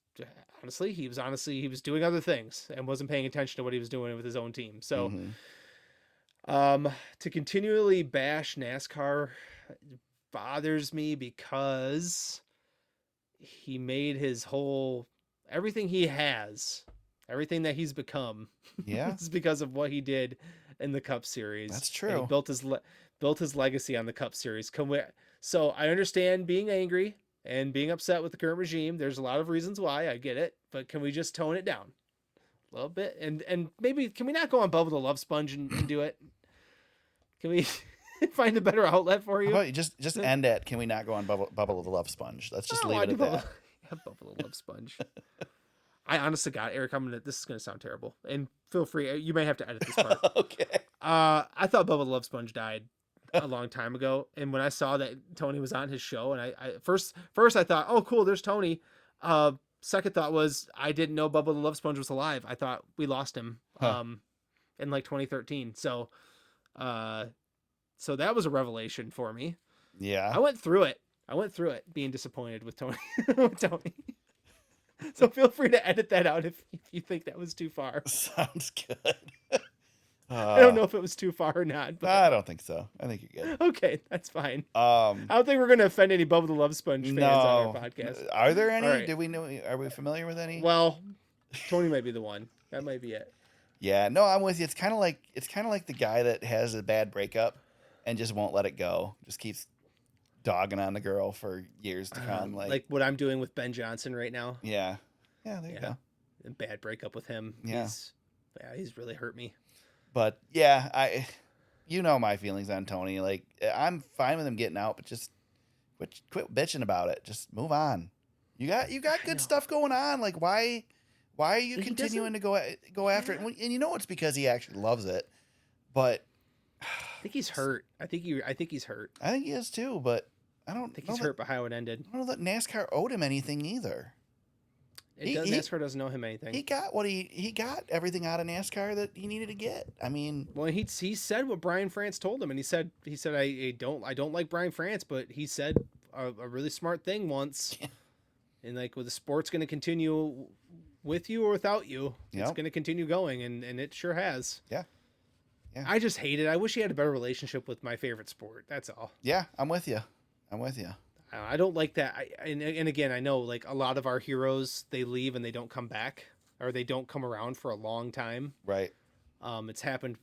he was doing other things and wasn't paying attention to what he was doing with his own team. So Mhm. to continually bash NASCAR bothers me because he made his whole everything he has, everything that he's become, Yeah. is because of what he did in the Cup Series. That's And he true. built his legacy on the Cup Series. So I understand being angry and being upset with the current regime. There's a lot of reasons why. I get it, but can we just tone it down a little bit? And maybe can we not go on Bubba the Love Sponge and do it? Can we find a better outlet for How you? about you just end it? Can we not go on Bubble the Love Sponge? Let's just leave it at that. Bubba the Love Sponge. I honestly got Aric. This is gonna sound terrible, and feel free. You may have to edit this part. Okay. I thought Bubba the Love Sponge died a long time ago, and when I saw that Tony was on his show, and I first I thought, oh cool, there's Tony. second thought was I didn't know Bubba the Love Sponge was alive. I thought we lost him in like 2013. So that was a revelation for me. Yeah. I went through it being disappointed with Tony. with Tony. So feel free to edit that out if you think that was too far. Sounds good. I don't know if it was too far or not. But... I don't think so. I think you're good. Okay, that's fine. I don't think we're going to offend any Bubba the Love Sponge fans on our podcast. Are there any? Right. Do we know? Are we familiar with any? Well, Tony might be the one. That might be it. Yeah, no, I'm with you. It's kind of like the guy that has a bad breakup and just won't let it go. Just keeps dogging on the girl for years to come. Like what I'm doing with Ben Johnson right now. Yeah. Yeah, there you go. A bad breakup with him. Yeah. He's really hurt me. But yeah, you know my feelings on Tony. Like, I'm fine with him getting out, but just quit bitching about it. Just move on. You got good stuff going on. Like, why are you continuing to go after it? And you know it's because he actually loves it. But I think he's hurt. I think he's hurt. I think he is too. But I don't think he's hurt by how it ended. I don't know that NASCAR owed him anything either. NASCAR doesn't owe him anything. He got what he got everything out of NASCAR that he needed to get. I mean, well, he said what Brian France told him, and he said I don't like Brian France, but he said a really smart thing once, and like, well, the sport's going to continue with you or without you. It's going to continue going, and it sure has. Yeah. I just hate it. I wish he had a better relationship with my favorite sport. That's all. Yeah, I'm with you. I don't like that. And again, I know like a lot of our heroes, they leave and they don't come back, or they don't come around for a long time. Right. It's happened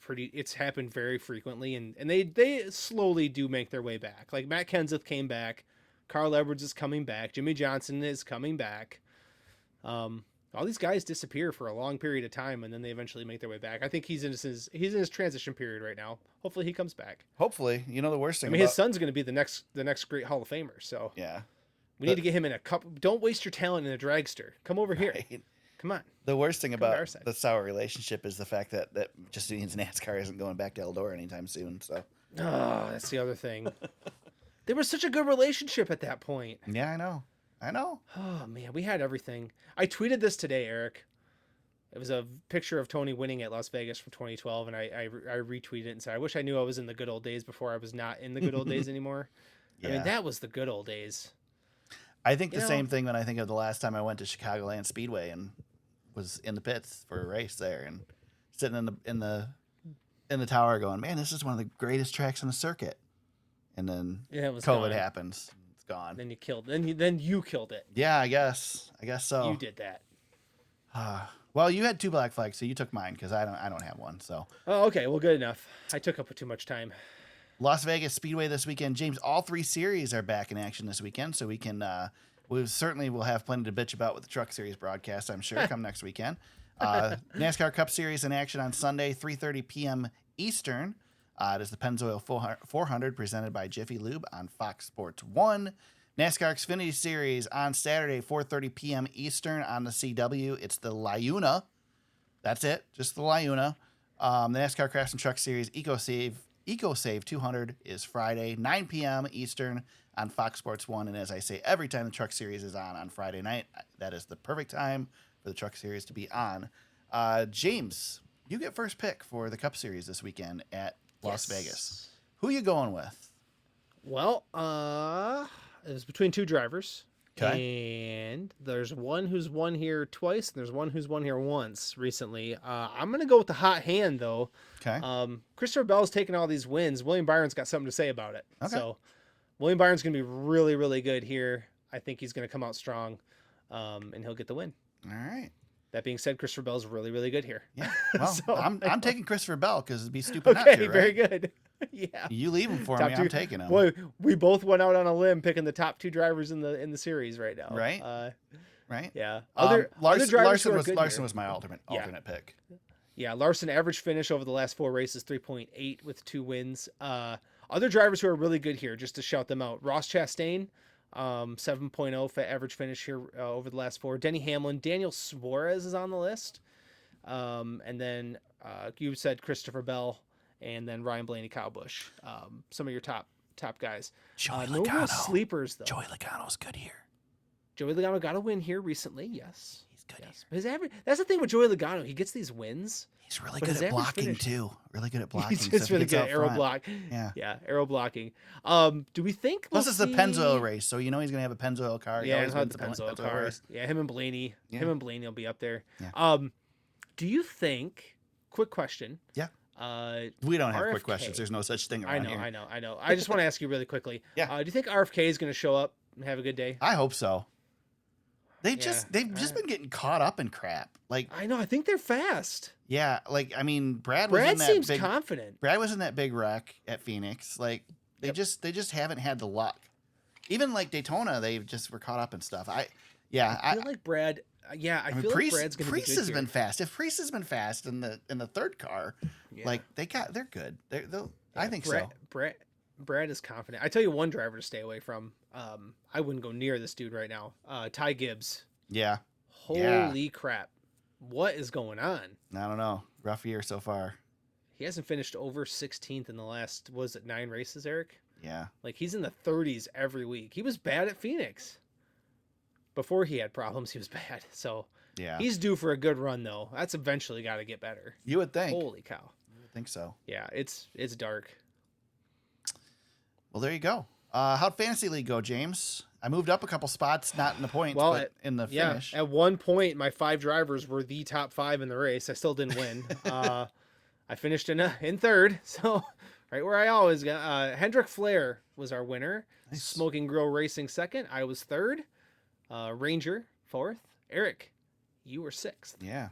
very frequently, and they slowly do make their way back. Like Matt Kenseth came back, Carl Edwards is coming back, Jimmy Johnson is coming back. All these guys disappear for a long period of time, and then they eventually make their way back. I think he's in his transition period right now. Hopefully he comes back. Hopefully, you know the worst thing. His son's going to be the next great Hall of Famer. So yeah, we need to get him in a cup. Don't waste your talent in a dragster. Come over here. Come on. The worst thing about the sour relationship is the fact that just means NASCAR isn't going back to Eldora anytime soon. So that's the other thing. They were such a good relationship at that point. Yeah, I know. Oh man, we had everything. I tweeted this today, Aric. It was a picture of Tony winning at Las Vegas from 2012, and I retweeted it and said, I wish I knew I was in the good old days before I was not in the good old days anymore. Yeah. I mean, that was the good old days. I think the same thing when I think of the last time I went to Chicagoland Speedway and was in the pits for a race there and sitting in the tower going, man, this is one of the greatest tracks on the circuit. And then COVID happens. It's gone. Then you killed it. Yeah, I guess so. You did that. Well, you had 2 black flags, so you took mine because I don't have one. So. Oh, okay. Well, good enough. I took up too much time. Las Vegas Speedway this weekend, James. All 3 series are back in action this weekend, so we can. We certainly will have plenty to bitch about with the Truck Series broadcast, I'm sure, come next weekend. NASCAR Cup Series in action on Sunday, 3:30 p.m. Eastern. It is the Pennzoil 400 presented by Jiffy Lube on Fox Sports 1. NASCAR Xfinity Series on Saturday, 4:30 p.m. Eastern on the CW. It's the LIUNA. That's it, just the LIUNA. The NASCAR Craftsman Truck Series Ecosave 200 is Friday, 9 p.m. Eastern on Fox Sports 1. And as I say, every time the Truck Series is on Friday night, that is the perfect time for the Truck Series to be on. James, you get first pick for the Cup Series this weekend at Las Vegas. Who are you going with? Well, it was between 2 drivers. Okay. And there's one who's won here twice, and there's one who's won here once recently. I'm going to go with the hot hand, though. Okay. Christopher Bell's taking all these wins. William Byron's got something to say about it. Okay. So William Byron's going to be really, really good here. I think he's going to come out strong, and he'll get the win. All right. That being said, Christopher Bell's really, really good here. Yeah. Well, so, I'm taking Christopher Bell because it'd be stupid not to, right? Very good. Yeah. You leave him for me, I'm taking him. Boy, we both went out on a limb picking the top 2 drivers in the series right now. Right. Right. Yeah. Larson was my alternate pick. Yeah. Larson average finish over the last 4 races, 3.8 with 2 wins. Other drivers who are really good here, just to shout them out. Ross Chastain, 7.0 for average finish here over the last 4. Denny Hamlin, Daniel Suarez is on the list. And then you said Christopher Bell, and then Ryan Blaney, Kyle Busch. Some of your top guys. Joey no Logano. real sleepers though. Joey Logano's good here. Joey Logano got a win here recently. Yes. He's good. Yes. His average, that's the thing with Joey Logano. He gets these wins. He's really But good his at average blocking finish- too. Really good at blocking. He's so if he really gets good out at arrow front- block. Yeah. Yeah, arrow blocking. Do we think Plus, we'll it's the see- Pennzoil race, so you know he's gonna have a Pennzoil car. He Yeah, always he'll have wins the Pennzoil Pennzoil car. race. Yeah, him and Blaney. Yeah. Him and Blaney will be up there. Yeah. Do you think? Quick question. Yeah. Uh, We don't have RFK. quick questions. There's no such thing around here. I know. I just want to ask you really quickly. Yeah. Do you think RFK is going to show up and have a good day? I hope so. They've Yeah. just been getting caught up in crap. Like, I know. I think they're fast. yeah, like I mean, Brad was in Brad that seems big confident. Brad was in that big wreck at Phoenix. Like they Yep. just haven't had the luck. Even like Daytona, they just were caught up in stuff. I feel like Brad. Yeah, I mean, feel Preece, like Brad's going to be Preece good has here. been fast. If Preece has been fast in the third car, Yeah. like they're good. I think Brad, so. Brad is confident. I tell you one driver to stay away from. I wouldn't go near this dude right now. Ty Gibbs. Yeah, Holy crap. What is going on? I don't know. Rough year so far. He hasn't finished over 16th in the last, was it 9 races, Eric? Yeah, Like he's in the 30s every week. He was bad at Phoenix. Before he had problems, he was bad. So yeah. he's due for a good run though. That's eventually got to get better. You would think. Holy cow. You would think so. Yeah, it's dark. Well, there you go. How'd Fantasy League go, James? I moved up a couple spots, not in the points, Well, but in the finish. At one point, my 5 drivers were the top 5 in the race. I still didn't win. I finished in third, so right where I always got. Hendrick Flair was our winner. Nice. Smoking Grill Racing second. I was third. Ranger fourth. Aric, you were sixth. Yeah.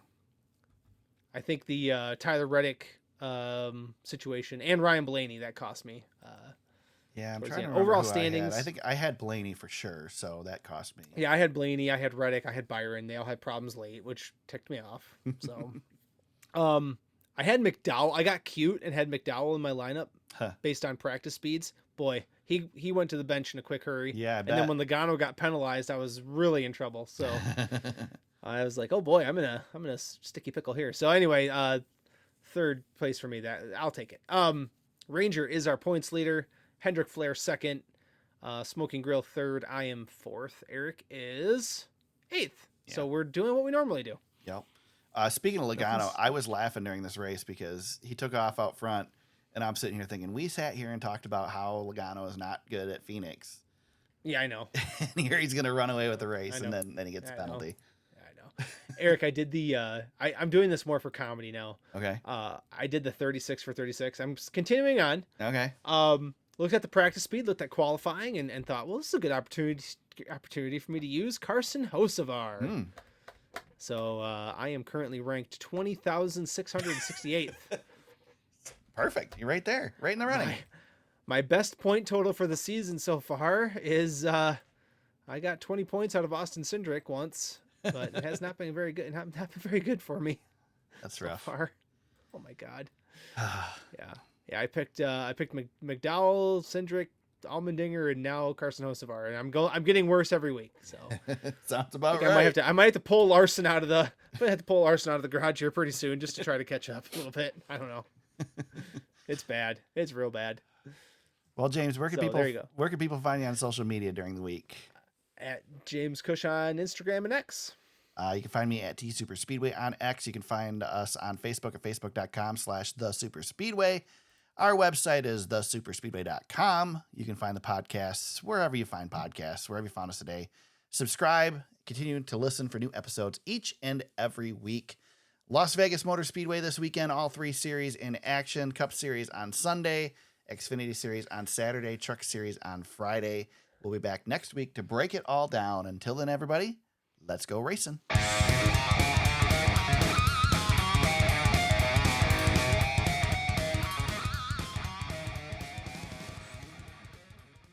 I think the Tyler Reddick situation and Ryan Blaney that cost me. Yeah, I'm Towards trying the to end. remember Overall who standings. I think I had Blaney for sure, so that cost me. Yeah, I had Blaney, I had Reddick, I had Byron. They all had problems late, which ticked me off. So, I had McDowell. I got cute and had McDowell in my lineup based on practice speeds. Boy, he went to the bench in a quick hurry. Yeah, I and bet. then when Logano got penalized, I was really in trouble. So I was like, oh boy, I'm in a sticky pickle here. So anyway, third place for me. That I'll take it. Ranger is our points leader. Hendrick Flair second. Smoking Grill third. I am fourth. Aric is eighth. Yeah. So we're doing what we normally do. Yep. Speaking of Logano, Nothing's- I was laughing during this race because he took off out front, and I'm sitting here thinking, we sat here and talked about how Logano is not good at Phoenix. Yeah, I know. And here he's going to run away with the race, I and know. then he gets a I know. penalty. I know. Eric, I did the I'm doing this more for comedy now. Okay. I did the 36 for 36. I'm continuing on. Okay. Looked at the practice speed, looked at qualifying, and thought, well, this is a good opportunity for me to use Carson Hocevar. Hmm. So I am currently ranked 20,668th. Perfect. You're right there, right in the running. My best point total for the season so far is I got 20 points out of Austin Cindric once, but it has not been very good. Not been very good for me. That's so rough. far. Oh my god. Yeah. I picked McDowell, Cindric, Allmendinger, and now Carson Hocevar, and I'm getting worse every week. So Sounds about I right. I might have to pull Larson out of the garage here pretty soon just to try to catch up a little bit. I don't know. It's bad. It's real bad. Well, James, where can there you go. where can people find you on social media during the week? At James Cush on Instagram and X. You can find me at T Super Speedway on X. You can find us on Facebook at facebook.com/thesuperspeedway. Our website is thesuperspeedway.com. You can find the podcasts wherever you find podcasts, wherever you found us today. Subscribe, continue to listen for new episodes each and every week. Las Vegas Motor Speedway this weekend, all 3 series in action. Cup Series on Sunday, Xfinity Series on Saturday, Truck Series on Friday. We'll be back next week to break it all down. Until then, everybody, let's go racing.